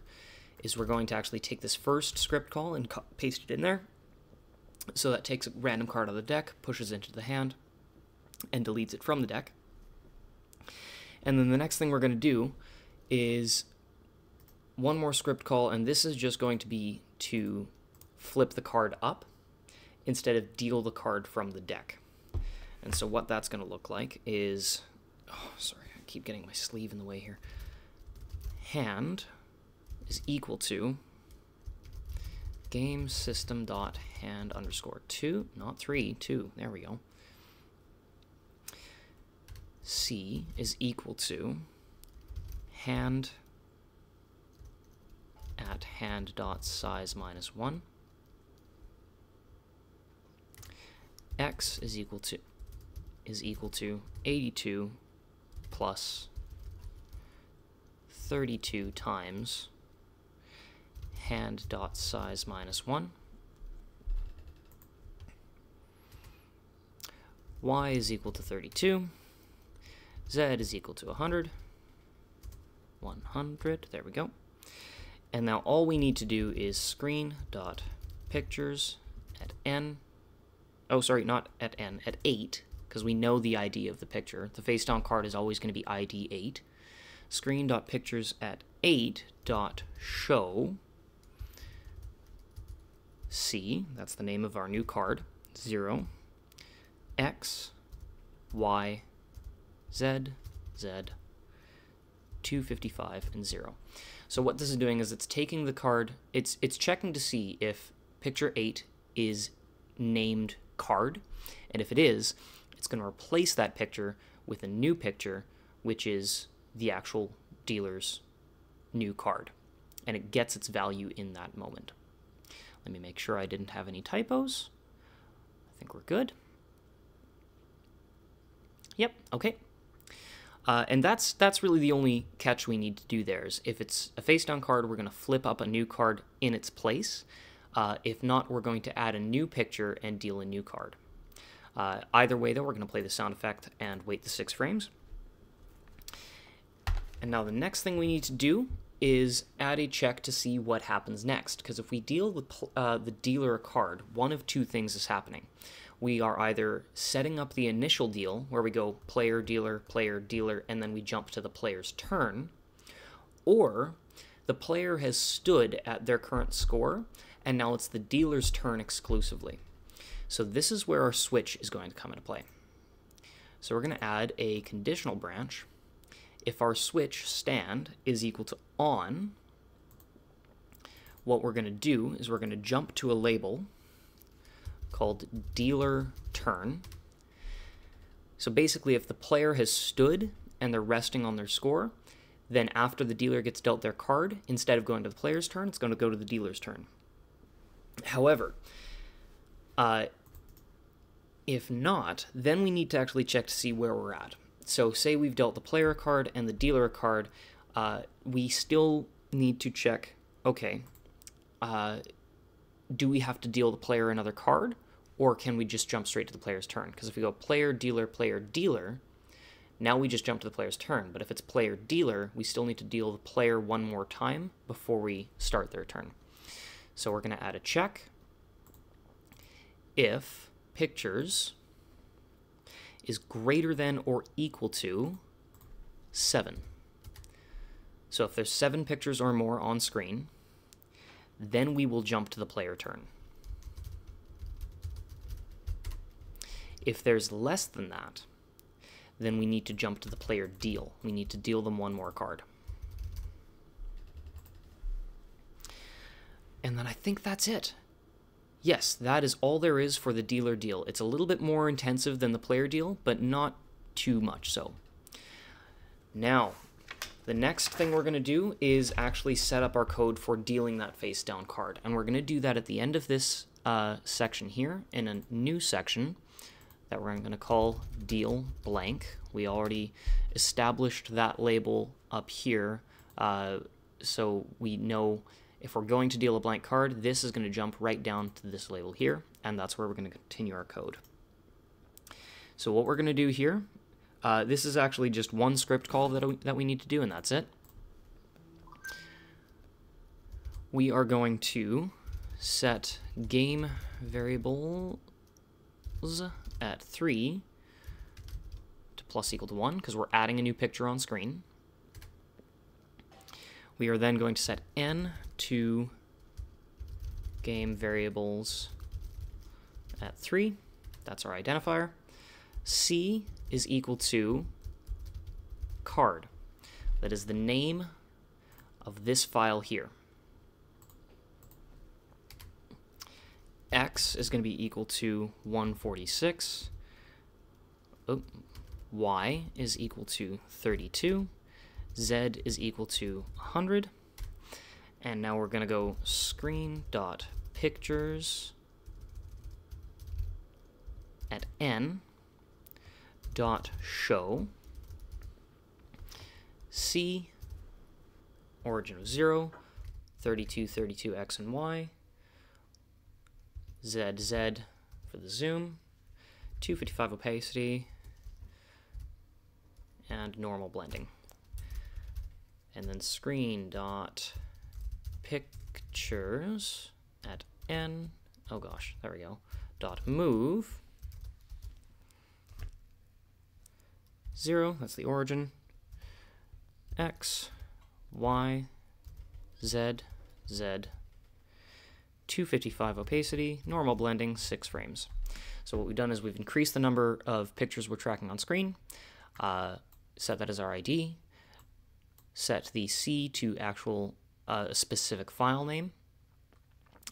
is we're going to actually take this first script call and paste it in there. So that takes a random card out of the deck, pushes into the hand, and deletes it from the deck. And then the next thing we're going to do is one more script call, and this is just going to be to flip the card up instead of deal the card from the deck. And so what that's going to look like is, oh, sorry, I keep getting my sleeve in the way here. Hand is equal to game system dot hand underscore 2, not 3, 2, there we go. C is equal to hand at hand dot size minus 1. X is equal to 82 plus 32 times hand dot size minus 1. Y is equal to 32. Z is equal to 100. 100, there we go. And now all we need to do is screen dot pictures at n. Oh, sorry, not at n, at 8, because we know the ID of the picture. The face down card is always going to be ID 8. Screen dot pictures at 8 dot show C, that's the name of our new card, 0, X, Y, Z, 255, and 0. So what this is doing is it's taking the card, it's checking to see if picture 8 is named card, and if it is, it's going to replace that picture with a new picture, which is the actual dealer's new card, and it gets its value in that moment. Let me make sure I didn't have any typos. I think we're good. Yep, okay. And that's really the only catch we need to do there. Is if it's a face down card, we're going to flip up a new card in its place. If not, we're going to add a new picture and deal a new card. Either way, though, we're going to play the sound effect and wait the 6 frames. And now the next thing we need to do is add a check to see what happens next. Because if we deal with the dealer a card, one of 2 things is happening. We are either setting up the initial deal, where we go player, dealer, and then we jump to the player's turn, or the player has stood at their current score, and now it's the dealer's turn exclusively. So this is where our switch is going to come into play. So we're going to add a conditional branch. If our switch stand is equal to on, what we're going to do is we're going to jump to a label called dealer turn. So basically, if the player has stood and they're resting on their score, then after the dealer gets dealt their card, instead of going to the player's turn, it's going to go to the dealer's turn. However, if not, then we need to actually check to see where we're at. So say we've dealt the player a card and the dealer a card, we still need to check, okay, do we have to deal the player another card, or can we just jump straight to the player's turn? Because if we go player, dealer, now we just jump to the player's turn. But if it's player, dealer, we still need to deal the player one more time before we start their turn. So we're going to add a check if pictures is greater than or equal to 7. So if there's 7 pictures or more on screen, then we will jump to the player turn. If there's less than that, then we need to jump to the player deal. We need to deal them one more card. And then I think that's it. Yes, that is all there is for the dealer deal. It's a little bit more intensive than the player deal, but not too much so. Now, the next thing we're going to do is actually set up our code for dealing that face down card. And we're going to do that at the end of this section here in a new section that we're going to call deal blank. We already established that label up here, so we know if we're going to deal a blank card, this is going to jump right down to this label here, and that's where we're going to continue our code. So what we're going to do here, this is actually just one script call that we need to do, and that's it. We are going to set game variables at 3 to plus equal to 1, because we're adding a new picture on screen. We are then going to set n to game variables at 3. That's our identifier. C is equal to card. That is the name of this file here. X is going to be equal to 146. Oh, Y is equal to 32. Z is equal to 100. And now we're going to go screen.pictures at n dot show C origin of 0, 32, 32, X and Y, Z for the zoom, 255 opacity, and normal blending. And then screen.pictures at n, oh gosh, there we go, dot move 0, that's the origin, X, Y, Z, 255 opacity, normal blending, 6 frames. So what we've done is we've increased the number of pictures we're tracking on screen, set that as our ID, set the C to actual specific file name,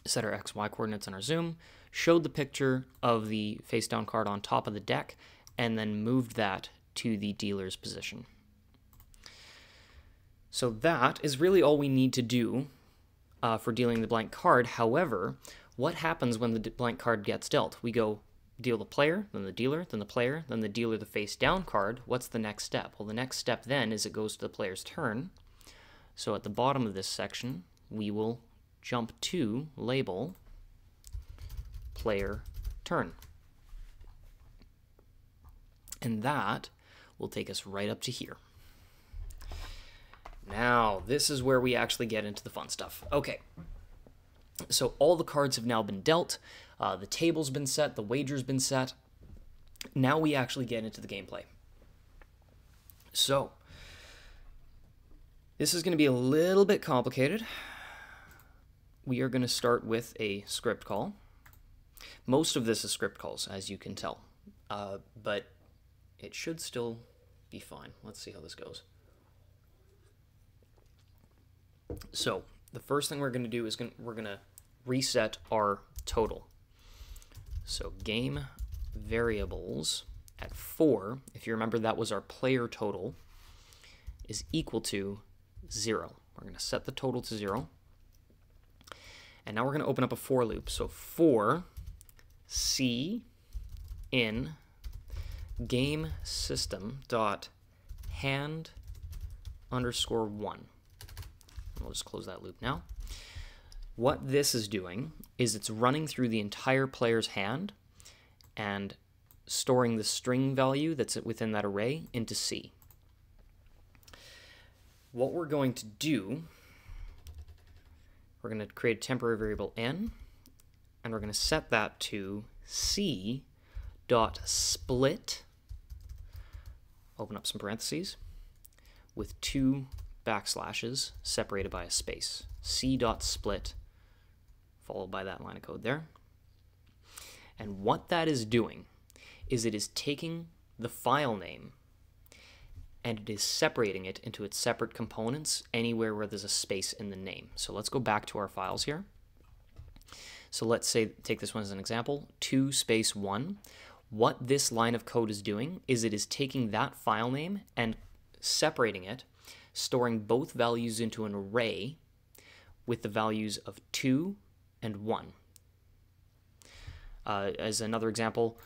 set our X, Y coordinates and our zoom, showed the picture of the face down card on top of the deck, and then moved that to the dealer's position. So that is really all we need to do for dealing the blank card. However, what happens when the blank card gets dealt? We go deal the player, then the dealer, then the player, then the dealer the face down card. What's the next step? Well, the next step then is it goes to the player's turn. So at the bottom of this section, we will jump to label player turn. And that will take us right up to here. Now, this is where we actually get into the fun stuff. Okay, so all the cards have now been dealt, the table's been set, the wager's been set. Now we actually get into the gameplay. So, this is going to be a little bit complicated. We are going to start with a script call. Most of this is script calls, as you can tell, but it should still be fine. Let's see how this goes. So the first thing we're going to do is we're going to reset our total. So game variables at 4, if you remember that was our player total, is equal to 0. We're going to set the total to 0. And now we're going to open up a for loop. So for C in game system dot hand underscore 1. We'll just close that loop now. What this is doing is it's running through the entire player's hand and storing the string value that's within that array into C. What we're going to do, we're going to create a temporary variable n, and we're going to set that to C dot split, open up some parentheses, with 2 backslashes separated by a space. C dot split, followed by that line of code there. And what that is doing is it is taking the file name and it is separating it into its separate components anywhere where there's a space in the name. So let's go back to our files here. So let's say, take this one as an example, 2 space 1. What this line of code is doing is it is taking that file name and separating it, storing both values into an array with the values of 2 and 1. As another example,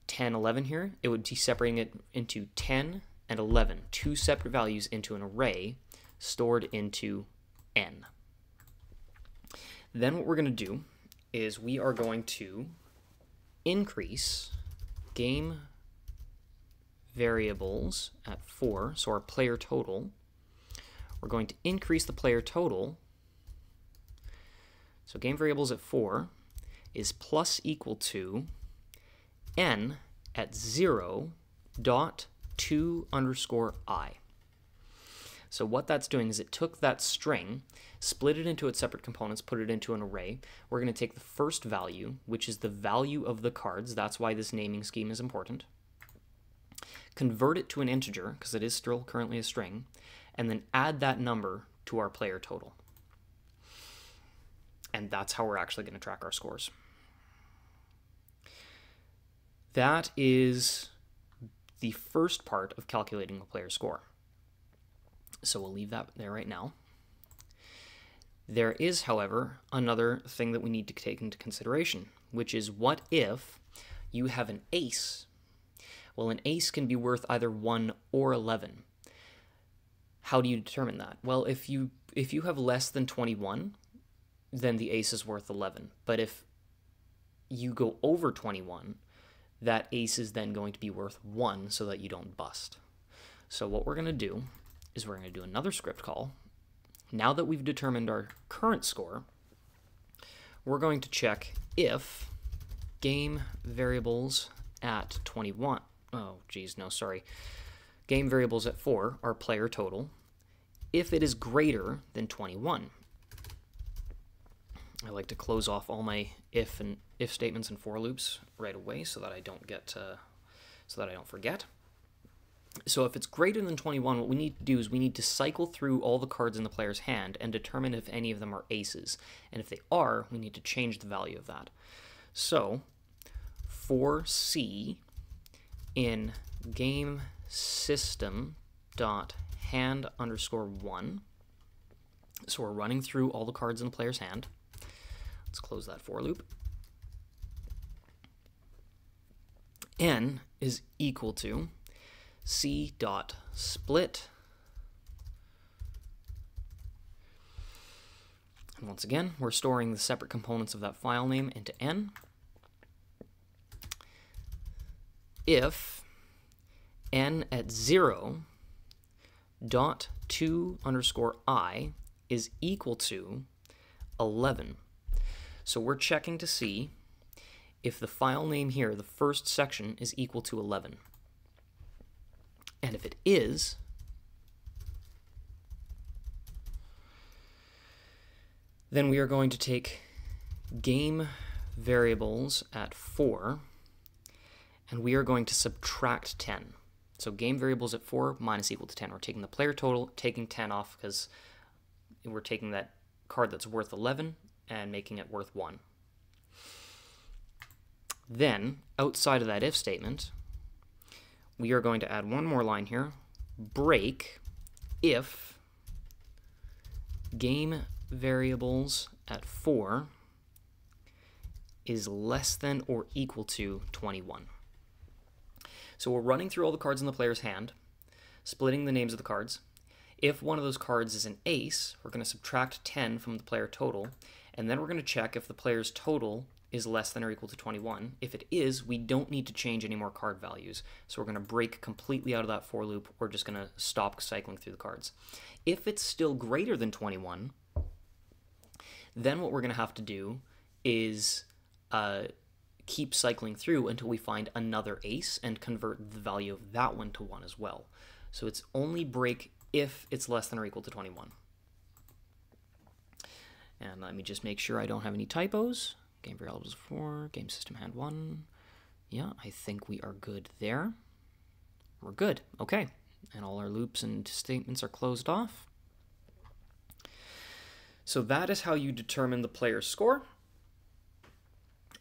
10, 11 here, it would be separating it into 10 and 11, 2 separate values into an array stored into n. Then what we're going to do is we are going to increase game variables at 4, so our player total. We're going to increase the player total. So game variables at 4 is plus equal to n at 0 dot 2 underscore I. So what that's doing is it took that string, split it into its separate components, put it into an array. We're going to take the first value, which is the value of the cards. That's why this naming scheme is important. Convert it to an integer, because it is still currently a string, and then add that number to our player total. And that's how we're actually going to track our scores. That is the first part of calculating the player score. So we'll leave that there right now. There is, however, another thing that we need to take into consideration, which is what if you have an ace? Well, an ace can be worth either 1 or 11. How do you determine that? Well, if you have less than 21, then the ace is worth 11. But if you go over 21, that ace is then going to be worth 1 so that you don't bust. So what we're going to do is we're going to do another script call. Now that we've determined our current score, we're going to check if game variables at 21, game variables at 4 are player total, if it is greater than 21. I like to close off all my if statements and for loops right away so that I don't forget. So if it's greater than 21, what we need to do is we need to cycle through all the cards in the player's hand and determine if any of them are aces. And if they are, we need to change the value of that. So for C in game system dot hand underscore 1, so we're running through all the cards in the player's hand. Let's close that for loop. N is equal to C dot split. And once again, we're storing the separate components of that file name into N. If N at 0 dot 2 underscore I is equal to 11. So we're checking to see if the file name here, the first section, is equal to 11. And if it is, then we are going to take game variables at 4, and we are going to subtract 10. So game variables at 4 minus equal to 10. We're taking the player total, taking 10 off because we're taking that card that's worth 11 and making it worth 1. Then, outside of that if statement, we are going to add one more line here, break if game variables at 4 is less than or equal to 21. So we're running through all the cards in the player's hand, splitting the names of the cards. If one of those cards is an ace, we're going to subtract 10 from the player total, and then we're going to check if the player's total is less than or equal to 21. If it is, we don't need to change any more card values. So we're going to break completely out of that for loop. We're just going to stop cycling through the cards. If it's still greater than 21, then what we're going to have to do is keep cycling through until we find another ace and convert the value of that one to 1 as well. So it's only break if it's less than or equal to 21. And let me just make sure I don't have any typos. Game variables 4, game system hand 1. Yeah, I think we are good there. We're good. Okay. And all our loops and statements are closed off. So that is how you determine the player's score.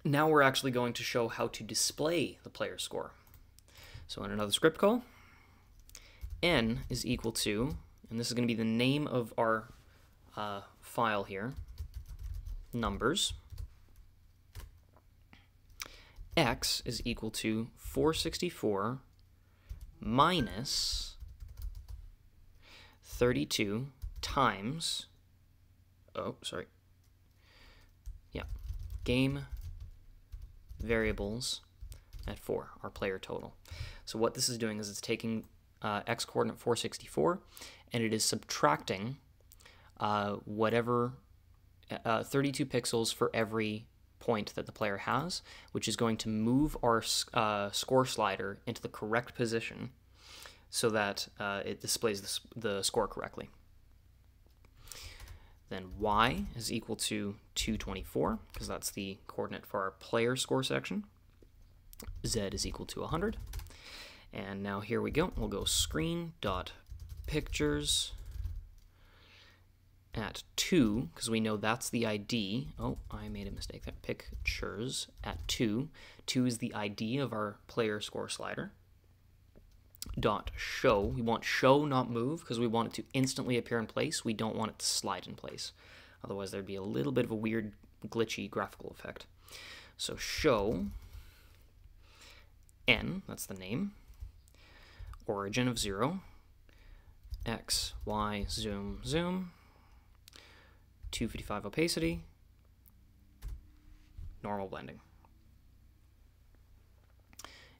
Now we're actually going to show how to display the player's score. So in another script call, n is equal to, and this is going to be the name of our file here, numbers. X is equal to 464 minus 32 times, game variables at 4, our player total. So what this is doing is it's taking x coordinate 464, and it is subtracting whatever 32 pixels for every point that the player has, which is going to move our score slider into the correct position so that it displays the score correctly. Then y is equal to 224, because that's the coordinate for our player score section. Z is equal to 100. And now here we go. We'll go screen.pictures at 2, because we know that's the ID. Oh, I made a mistake there. Pictures at 2. 2 is the ID of our player score slider. Dot show. We want show, not move, because we want it to instantly appear in place. We don't want it to slide in place. Otherwise, there'd be a little bit of a weird, glitchy graphical effect. So show n, that's the name, origin of 0, x, y, zoom, zoom, 255 opacity, normal blending.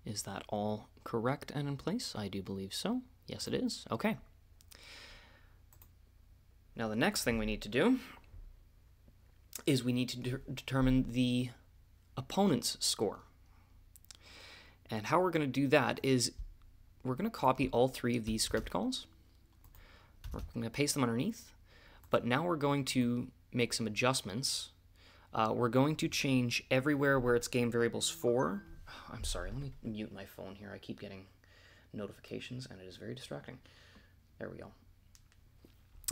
Is that all correct and in place? I do believe so. Yes, it is. Okay. Now the next thing we need to do is we need to determine the opponent's score. And how we're going to do that is we're going to copy all 3 of these script calls. We're going to paste them underneath, but now we're going to make some adjustments. We're going to change everywhere where it's game variables 4. I'm sorry, let me mute my phone here. I keep getting notifications, and it is very distracting. There we go.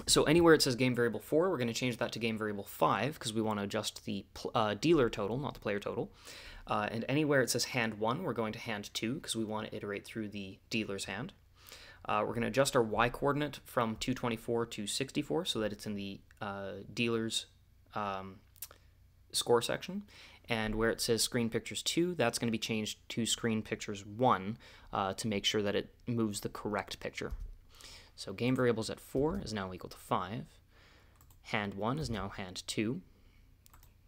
So anywhere it says game variable 4, we're going to change that to game variable 5, because we want to adjust the dealer total, not the player total. And anywhere it says hand 1, we're going to hand 2, because we want to iterate through the dealer's hand. We're going to adjust our y coordinate from 224 to 64, so that it's in the dealer's score section. And where it says screen pictures 2, that's going to be changed to screen pictures 1 to make sure that it moves the correct picture. So game variables at 4 is now equal to 5. Hand 1 is now hand 2.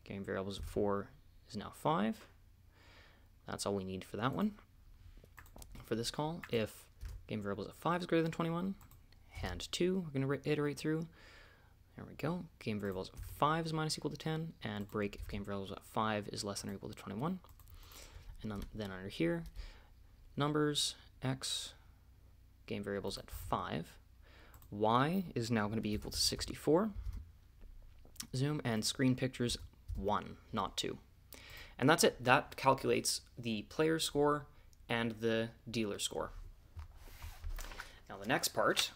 Game variables at 4 is now 5. That's all we need for that one. For this call, if game variables at 5 is greater than 21, hand 2, we're going to iterate through. There we go. Game variables at 5 is minus equal to 10, and break if game variables at 5 is less than or equal to 21. And then under here, numbers, x, game variables at 5. Y is now going to be equal to 64. Zoom, and screen pictures 1, not 2. And that's it. That calculates the player score and the dealer score. Now the next part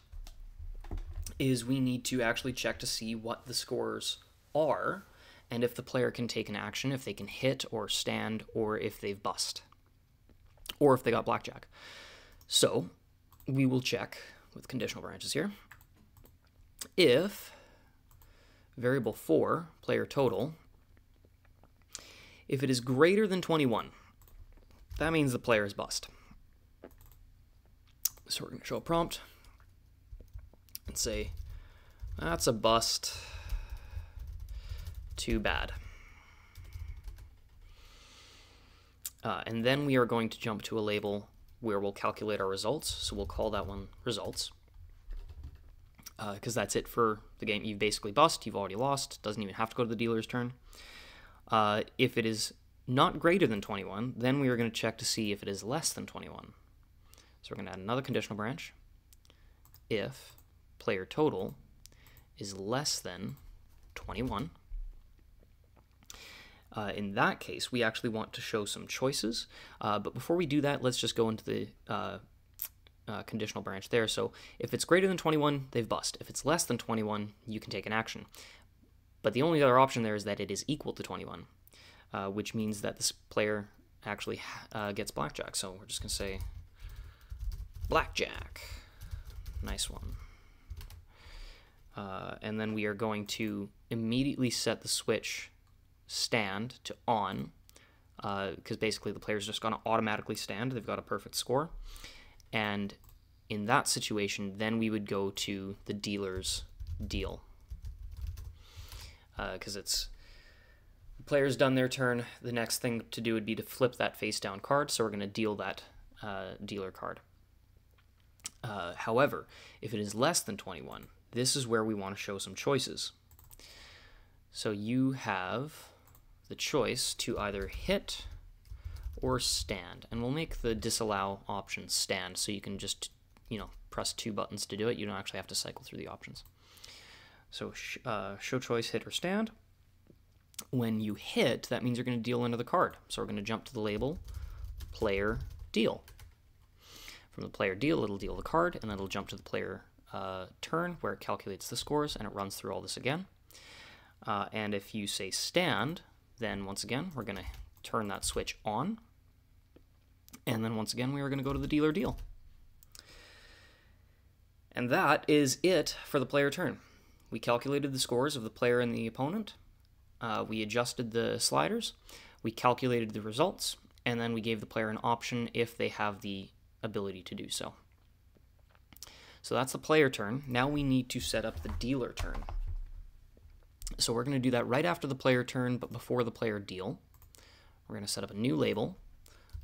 is we need to actually check to see what the scores are and if the player can take an action, if they can hit or stand, or if they've bust, or if they got blackjack. So we will check with conditional branches here. if variable 4, player total, if it is greater than 21, that means the player is bust. So we're going to show a prompt and say, that's a bust, too bad. And then we are going to jump to a label where we'll calculate our results. So we'll call that one results. Because that's it for the game. You've basically bust, you've already lost, doesn't even have to go to the dealer's turn. If it is not greater than 21, then we are going to check to see if it is less than 21. So we're going to add another conditional branch. If player total is less than 21, in that case, we actually want to show some choices. But before we do that, let's just go into the conditional branch there. So if it's greater than 21, they've bust. If it's less than 21, you can take an action. But the only other option there is that it is equal to 21, which means that this player actually gets blackjack. So we're just going to say blackjack. Nice one. And then we are going to immediately set the switch stand to on, because basically the player's just going to automatically stand. They've got a perfect score. And in that situation, then we would go to the dealer's deal. Because the player's done their turn, the next thing to do would be to flip that face down card, so we're going to deal that dealer card. However, if it is less than 21, this is where we want to show some choices. So you have the choice to either hit or stand, and we'll make the disallow option stand, so you can just, press 2 buttons to do it. You don't actually have to cycle through the options. So show choice, hit or stand. When you hit, that means you're going to deal another card. So we're going to jump to the label player deal. From the player deal, it'll deal the card, and then it'll jump to the player turn, where it calculates the scores, and it runs through all this again. And if you say stand, then once again, we're going to turn that switch on. And then once again, we are going to go to the dealer deal. And that is it for the player turn. We calculated the scores of the player and the opponent. We adjusted the sliders. We calculated the results. And then we gave the player an option if they have the ability to do so. So that's the player turn. Now we need to set up the dealer turn. So we're going to do that right after the player turn, but before the player deal. We're going to set up a new label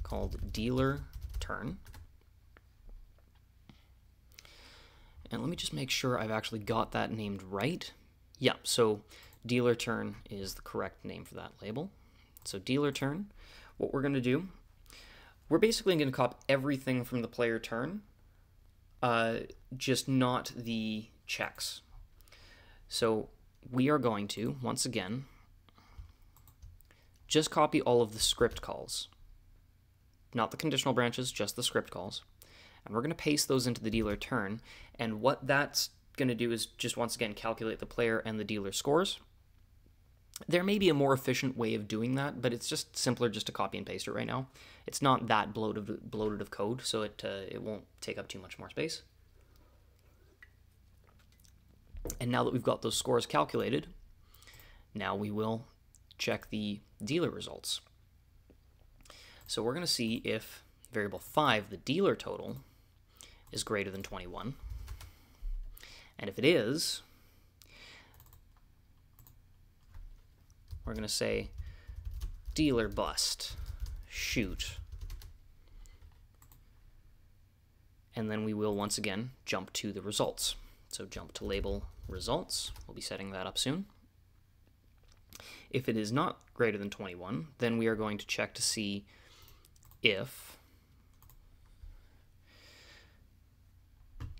called dealer turn. And let me just make sure I've actually got that named right. Yep, so dealer turn is the correct name for that label. So dealer turn, what we're going to do, we're basically going to copy everything from the player turn, just not the checks. So we are going to, once again, just copy all of the script calls. Not the conditional branches, just the script calls. And we're going to paste those into the dealer turn. And what that's going to do is just once again calculate the player and the dealer scores. There may be a more efficient way of doing that, but it's just simpler just to copy and paste it right now. It's not that bloated of code, so it won't take up too much more space. And now that we've got those scores calculated, now we will check the dealer results. So we're going to see if variable 5, the dealer total, is greater than 21. And if it is, we're going to say dealer bust, shoot. And then we will once again jump to the results. So jump to label results. We'll be setting that up soon. If it is not greater than 21, then we are going to check to see if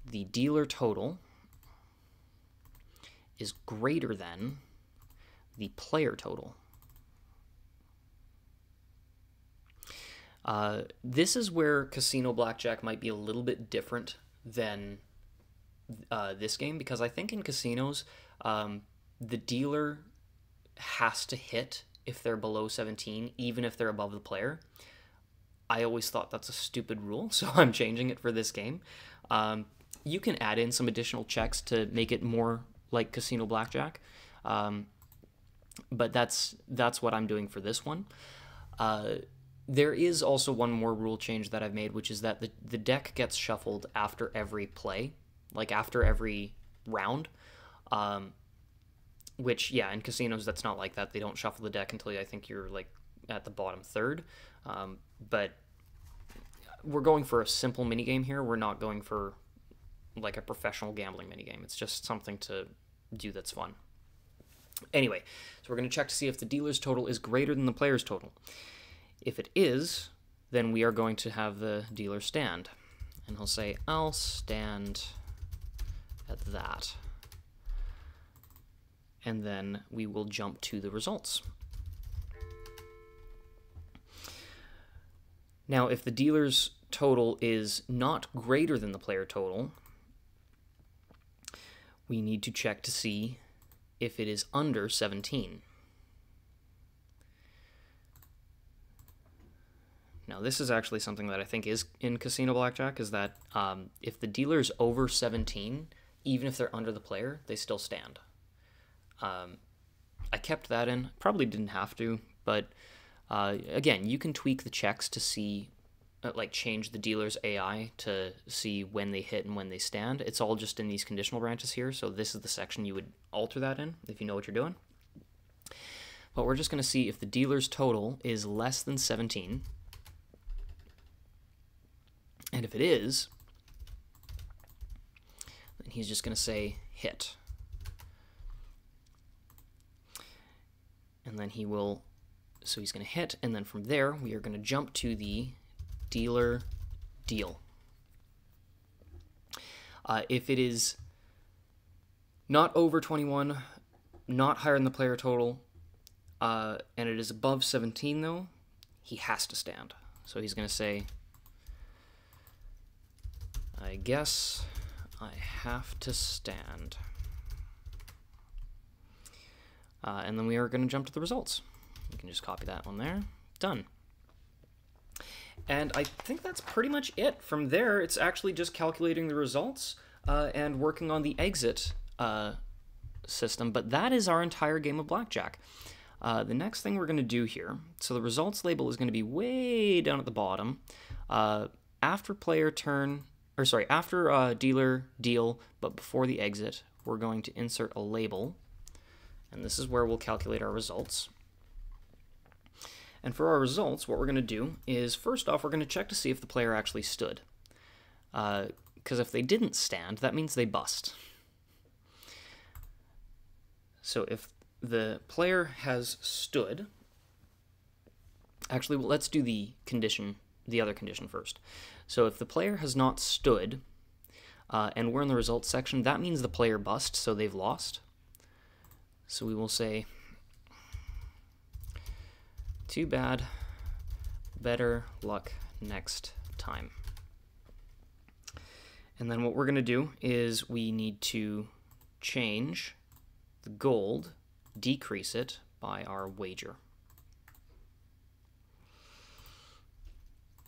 the dealer total is greater than the player total. This is where Casino Blackjack might be a little bit different than this game, because I think in casinos, the dealer has to hit if they're below 17, even if they're above the player. I always thought that's a stupid rule, so I'm changing it for this game. You can add in some additional checks to make it more like Casino Blackjack, but that's what I'm doing for this one. There is also one more rule change that I've made, which is that the deck gets shuffled after every play, like after every round. Which, yeah, in casinos, that's not like that. They don't shuffle the deck until I think you're like at the bottom third. But we're going for a simple minigame here. We're not going for like a professional gambling minigame. It's just something to do that's fun. Anyway, so we're going to check to see if the dealer's total is greater than the player's total. If it is, then we are going to have the dealer stand. And he'll say, I'll stand at that. And then we will jump to the results. Now, if the dealer's total is not greater than the player total, we need to check to see if it is under 17. Now, this is actually something that I think is in Casino Blackjack, is that if the dealer is over 17, even if they're under the player, they still stand. I kept that in. Probably didn't have to, but again, you can tweak the checks to see, like change the dealer's AI to see when they hit and when they stand. It's all just in these conditional branches here, so this is the section you would alter that in if you know what you're doing. But we're just going to see if the dealer's total is less than 17. And if it is, then he's just going to say hit. And then he will, so he's going to hit, and then from there we are going to jump to the dealer deal. If it is not over 21, not higher than the player total, and it is above 17 though, he has to stand. So he's going to say, I guess I have to stand. And then we are going to jump to the results. You can just copy that one there. Done. And I think that's pretty much it. From there, it's actually just calculating the results and working on the exit system. But that is our entire game of Blackjack. The next thing we're going to do here, so the results label is going to be way down at the bottom. After player turn, or sorry, after dealer deal, but before the exit, we're going to insert a label. And this is where we'll calculate our results. And for our results, what we're going to do is, first off, we're going to check to see if the player actually stood. Because if they didn't stand, that means they bust. So if the player has stood, actually, well, let's do the other condition first. So if the player has not stood, and we're in the results section, that means the player bust, so they've lost. So we will say, too bad, better luck next time. And then what we're going to do is we need to change the gold, decrease it by our wager.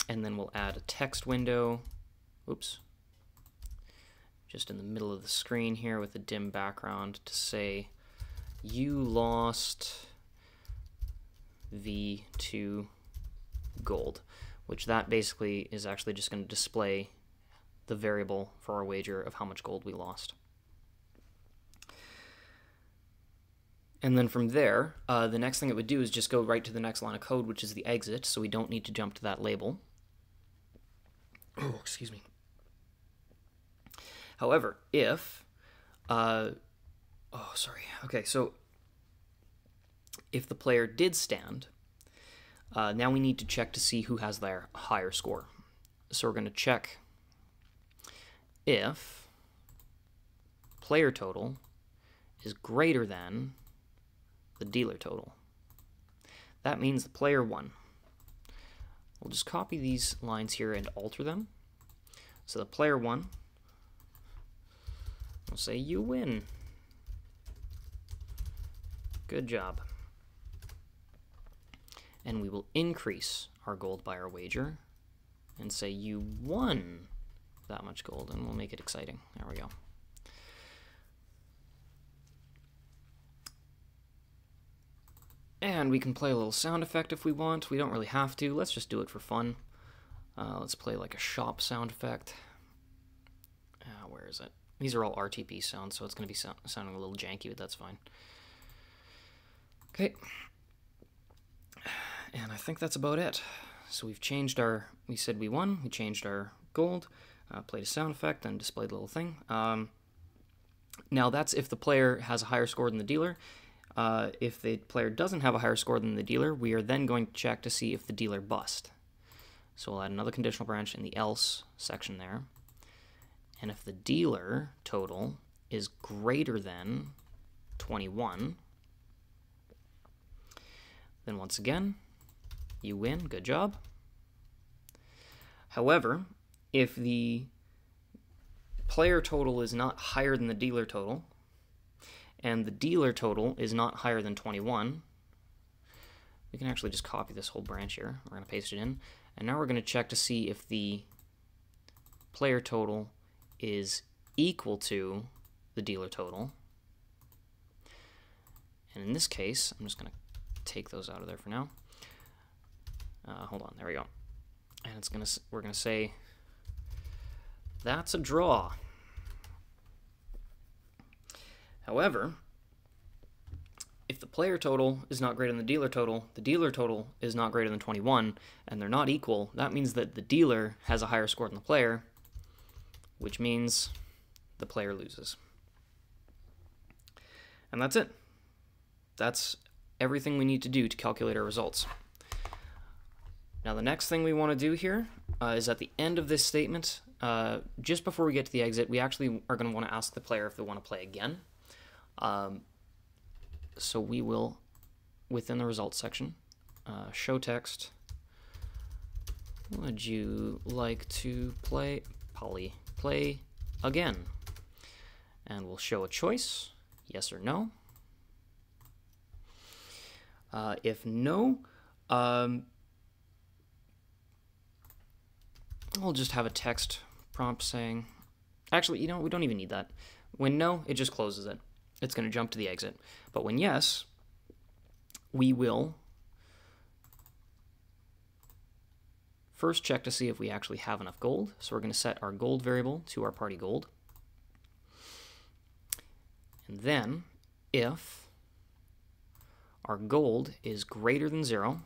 And then we'll add a text window, oops, just in the middle of the screen here with a dim background to say, you lost V2 gold, which that basically is actually just going to display the variable for our wager of how much gold we lost. And then from there, the next thing it would do is just go right to the next line of code, which is the exit, so we don't need to jump to that label. Oh, excuse me. However, if oh, sorry. Okay, so if the player did stand, now we need to check to see who has their higher score. So we're going to check if player total is greater than the dealer total. That means the player won. We'll just copy these lines here and alter them. So the player won. We'll say you win. Good job. And we will increase our gold by our wager and say you won. that much gold, and we'll make it exciting. There we go. And we can play a little sound effect if we want. We don't really have to. Let's just do it for fun. Let's play like a shop sound effect. Where is it? These are all RTP sounds, so it's going to be sounding a little janky, but that's fine. Okay. And I think that's about it. So we've changed our, we said we won, we changed our gold, played a sound effect, and displayed a little thing. Now that's if the player has a higher score than the dealer. If the player doesn't have a higher score than the dealer, we are then going to check to see if the dealer bust. So we'll add another conditional branch in the else section there. And if the dealer total is greater than 21, then once again, you win. Good job. However, if the player total is not higher than the dealer total, and the dealer total is not higher than 21, we can actually just copy this whole branch here. We're going to paste it in. And now we're going to check to see if the player total is equal to the dealer total. And in this case, I'm just going to take those out of there for now. Hold on, there we go. And it's going to, we're going to say that's a draw. However, if the player total is not greater than the dealer total is not greater than 21, and they're not equal, that means that the dealer has a higher score than the player, which means the player loses. And that's it. That's everything we need to do to calculate our results. Now the next thing we want to do here is at the end of this statement, just before we get to the exit, we actually are going to want to ask the player if they want to play again. So we will, within the results section, show text, would you like to play, Polly, play again? And we'll show a choice, yes or no. If no, we'll just have a text prompt saying, actually, you know, we don't even need that. When no, it just closes it. It's going to jump to the exit. But when yes, we will first check to see if we actually have enough gold. So we're going to set our gold variable to our party gold. And then if our gold is greater than 0,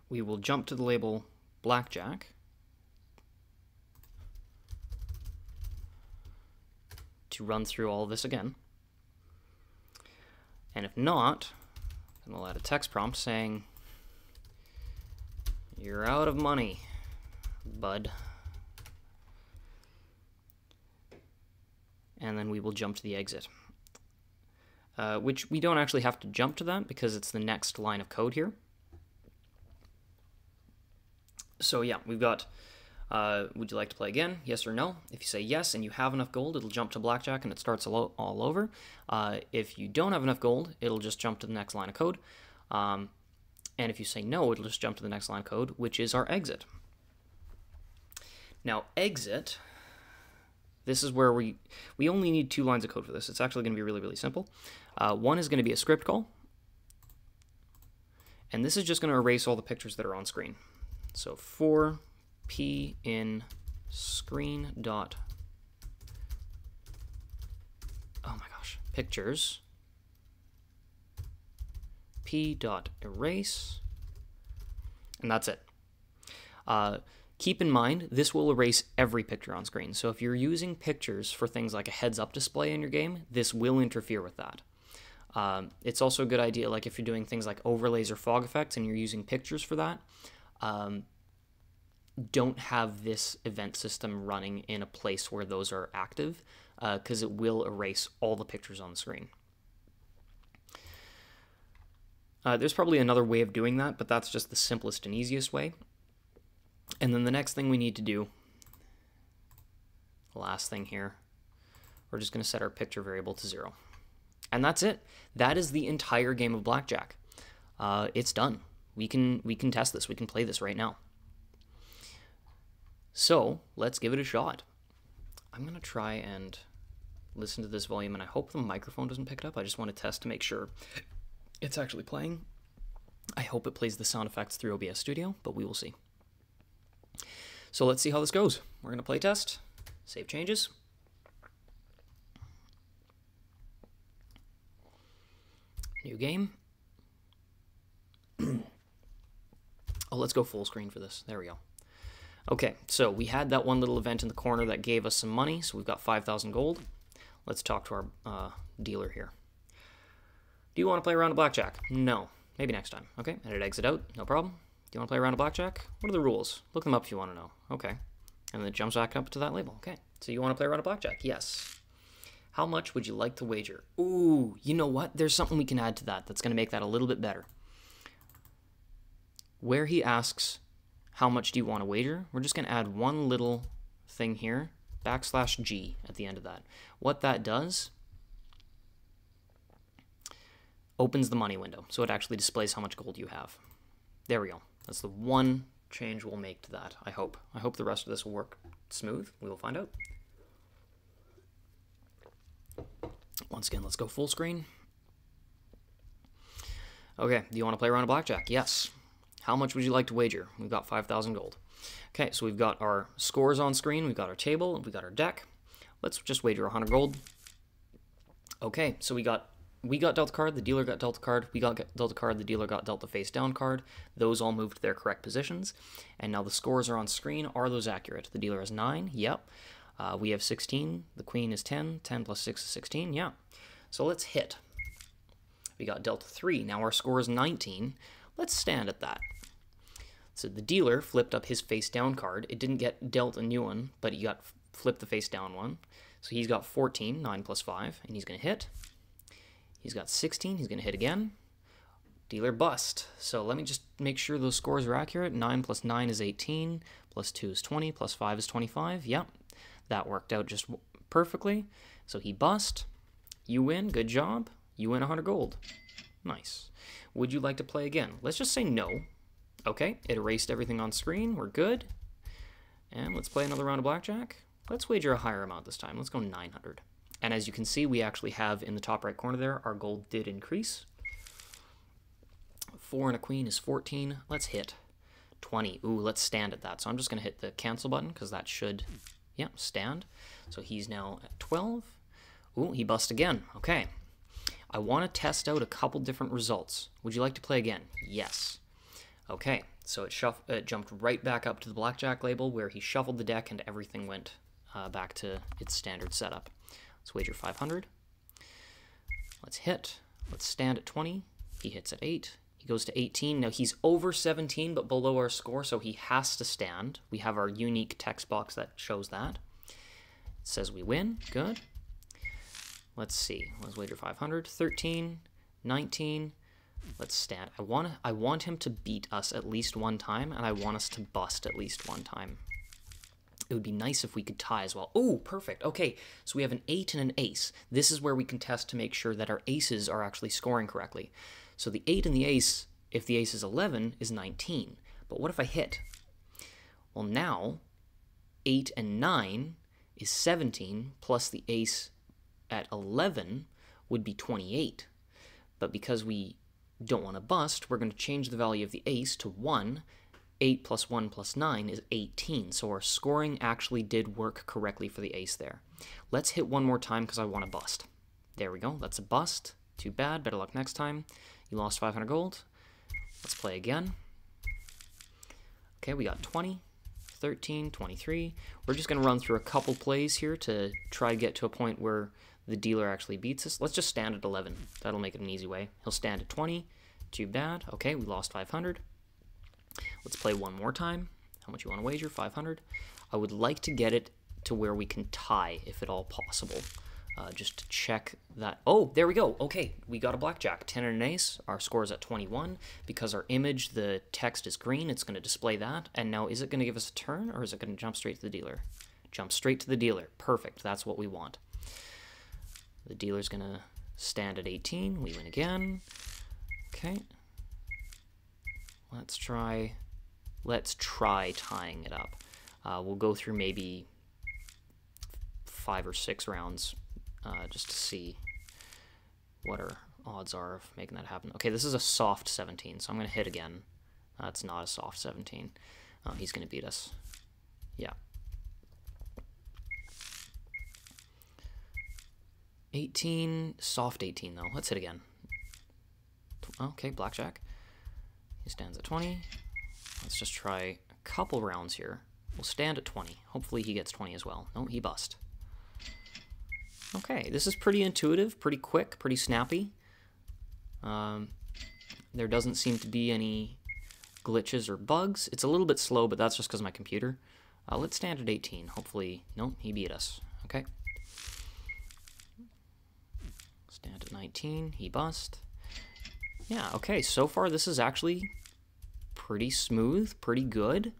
we will jump to the label Blackjack to run through all of this again. And if not, then we'll add a text prompt saying, you're out of money, bud. And then we will jump to the exit. Which we don't actually have to jump to that because it's the next line of code here. So yeah, we've got, would you like to play again? Yes or no. If you say yes and you have enough gold, it'll jump to Blackjack and it starts all over. If you don't have enough gold, it'll just jump to the next line of code. And if you say no, it'll just jump to the next line of code, which is our exit. Now, exit, this is where we only need 2 lines of code for this. It's actually going to be really, really simple. One is going to be a script call. And this is just going to erase all the pictures that are on screen. So for p in screen dot, oh my gosh, pictures, p dot erase, and that's it. Keep in mind, this will erase every picture on screen. So if you're using pictures for things like a heads-up display in your game, this will interfere with that. It's also a good idea, like if you're doing things like overlays or fog effects and you're using pictures for that, don't have this event system running in a place where those are active, because it will erase all the pictures on the screen. There's probably another way of doing that, but that's just the simplest and easiest way. And then the next thing we need to do, last thing here, we're just going to set our picture variable to 0. And that's it. That is the entire game of Blackjack. It's done. We can test this. We can play this right now. So let's give it a shot. I'm going to try and listen to this volume, and I hope the microphone doesn't pick it up. I just want to test to make sure it's actually playing. I hope it plays the sound effects through OBS Studio, but we will see. So let's see how this goes. We're going to play test, save changes. New game. Oh, let's go full screen for this. There we go. Okay, so we had that one little event in the corner that gave us some money, so we've got 5,000 gold. Let's talk to our dealer here. Do you want to play a round of blackjack? No. Maybe next time. Okay, and it exit out. No problem. Do you want to play a round of blackjack? What are the rules? Look them up if you want to know. Okay. And then it jumps back up to that label. Okay. So you want to play a round of blackjack? Yes. How much would you like to wager? Ooh, you know what? There's something we can add to that that's going to make that a little bit better. Where he asks, how much do you want to wager? We're just going to add one little thing here, \G at the end of that. What that does, opens the money window, so it actually displays how much gold you have. There we go. That's the one change we'll make to that, I hope. I hope the rest of this will work smooth. We will find out. Once again, let's go full screen. Okay, do you want to play a round of blackjack? Yes. How much would you like to wager? We've got 5,000 gold. Okay, so we've got our scores on screen, we've got our table, we've got our deck. Let's just wager 100 gold. Okay, so we got dealt a card, the dealer got dealt a card, we got dealt a card, the dealer got dealt a face down card. Those all moved to their correct positions. And now the scores are on screen. Are those accurate? The dealer has 9, yep. We have 16, the queen is 10, 10 plus 6 is 16, yeah. So let's hit. We got dealt 3, now our score is 19. Let's stand at that. So the dealer flipped up his face down card. It didn't get dealt a new one, but he got flipped the face down one. So he's got 14, 9 plus 5, and he's going to hit. He's got 16, he's going to hit again. Dealer bust. So let me just make sure those scores are accurate. 9 plus 9 is 18, plus 2 is 20, plus 5 is 25. Yep, that worked out just perfectly. So he bust. You win, good job. You win 100 gold. Nice. Would you like to play again? Let's just say no. Okay, it erased everything on screen. We're good. And let's play another round of blackjack. Let's wager a higher amount this time. Let's go 900. And as you can see, we actually have in the top right corner there, our gold did increase. 4 and a queen is 14. Let's hit 20. Ooh, let's stand at that. So I'm just going to hit the cancel button because that should, yeah, stand. So he's now at 12. Ooh, he bust again. Okay. I want to test out a couple different results. Would you like to play again? Yes. Okay, so it jumped right back up to the blackjack label where he shuffled the deck and everything went back to its standard setup. Let's wager 500. Let's hit. Let's stand at 20. He hits at 8. He goes to 18. Now he's over 17 but below our score, so he has to stand. We have our unique text box that shows that. It says we win. Good. Let's see. Let's wager 500. 13, 19. Let's stand. I want him to beat us at least one time, and I want us to bust at least one time. It would be nice if we could tie as well. Oh, perfect. Okay, so we have an 8 and an ace. This is where we can test to make sure that our aces are actually scoring correctly. So the 8 and the ace, if the ace is 11, is 19. But what if I hit? Well, now 8 and 9 is 17, plus the ace at 11 would be 28. But because we don't want to bust, we're going to change the value of the ace to 1. 8 plus 1 plus 9 is 18, so our scoring actually did work correctly for the ace there. Let's hit one more time because I want to bust. There we go, that's a bust. Too bad, better luck next time. You lost 500 gold. Let's play again. Okay, we got 20, 13, 23. We're just going to run through a couple plays here to try to get to a point where the dealer actually beats us. Let's just stand at 11. That'll make it an easy way. He'll stand at 20. Too bad. Okay, we lost 500. Let's play one more time. How much you want to wager? 500. I would like to get it to where we can tie, if at all possible. Just to check that. Oh, there we go. Okay, we got a blackjack. 10 and an ace. Our score is at 21. Because our image, the text is green, it's going to display that. And now, is it going to give us a turn, or is it going to jump straight to the dealer? Jump straight to the dealer. Perfect. That's what we want. The dealer's going to stand at 18. We win again. Okay. Let's try tying it up. We'll go through maybe 5 or 6 rounds just to see what our odds are of making that happen. Okay, this is a soft 17, so I'm going to hit again. That's not a soft 17. He's going to beat us. Yeah. 18, soft 18 though. Let's hit again. Okay, Blackjack. He stands at 20. Let's just try a couple rounds here. We'll stand at 20. Hopefully he gets 20 as well. No, he bust. Okay, this is pretty intuitive, pretty quick, pretty snappy. There doesn't seem to be any glitches or bugs. It's a little bit slow, but that's just because of my computer. Let's stand at 18. Hopefully, nope, he beat us. Okay. Stand at 19. He bust. Yeah, okay, so far this is actually pretty smooth, pretty good.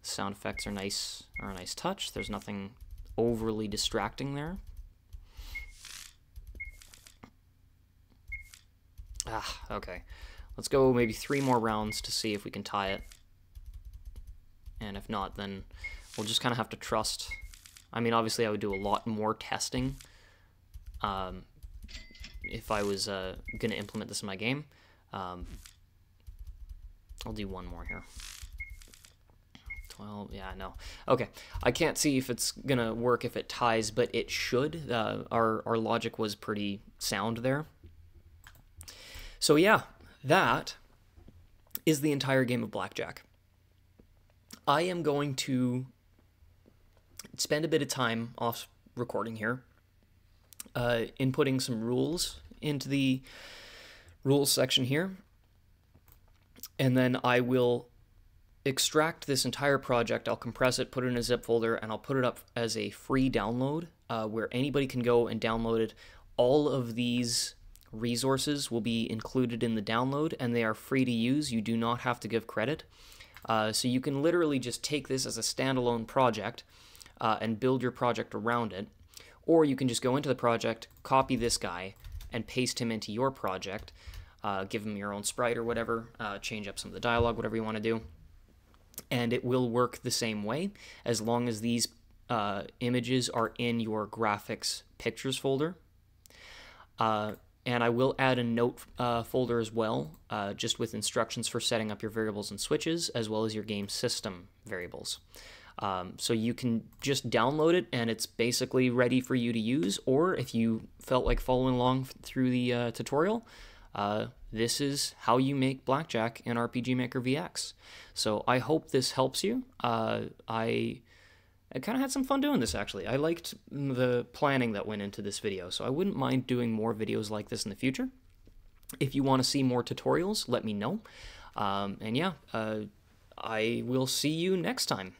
Sound effects are nice, are a nice touch. There's nothing overly distracting there. Okay. Let's go maybe 3 more rounds to see if we can tie it. And if not, then we'll just kind of have to trust. I mean, obviously I would do a lot more testing if I was going to implement this in my game. I'll do one more here. 12, yeah, no. Okay, I can't see if it's going to work if it ties, but it should. Our logic was pretty sound there. So yeah, that is the entire game of Blackjack. I am going to spend a bit of time off recording here, inputting some rules into the rules section here, and then I will extract this entire project. I'll compress it, put it in a zip folder, and I'll put it up as a free download where anybody can go and download it. All of these resources will be included in the download, and they are free to use. You do not have to give credit. So you can literally just take this as a standalone project and build your project around it, or you can just go into the project, copy this guy, and paste him into your project, give him your own sprite or whatever, change up some of the dialogue, whatever you want to do, and it will work the same way as long as these images are in your graphics pictures folder. And I will add a note folder as well, just with instructions for setting up your variables and switches, as well as your game system variables. So you can just download it, and it's basically ready for you to use. Or if you felt like following along through the tutorial, this is how you make Blackjack in RPG Maker VX. So I hope this helps you. I kind of had some fun doing this, actually. I liked the planning that went into this video, so I wouldn't mind doing more videos like this in the future. If you want to see more tutorials, let me know. And yeah, I will see you next time.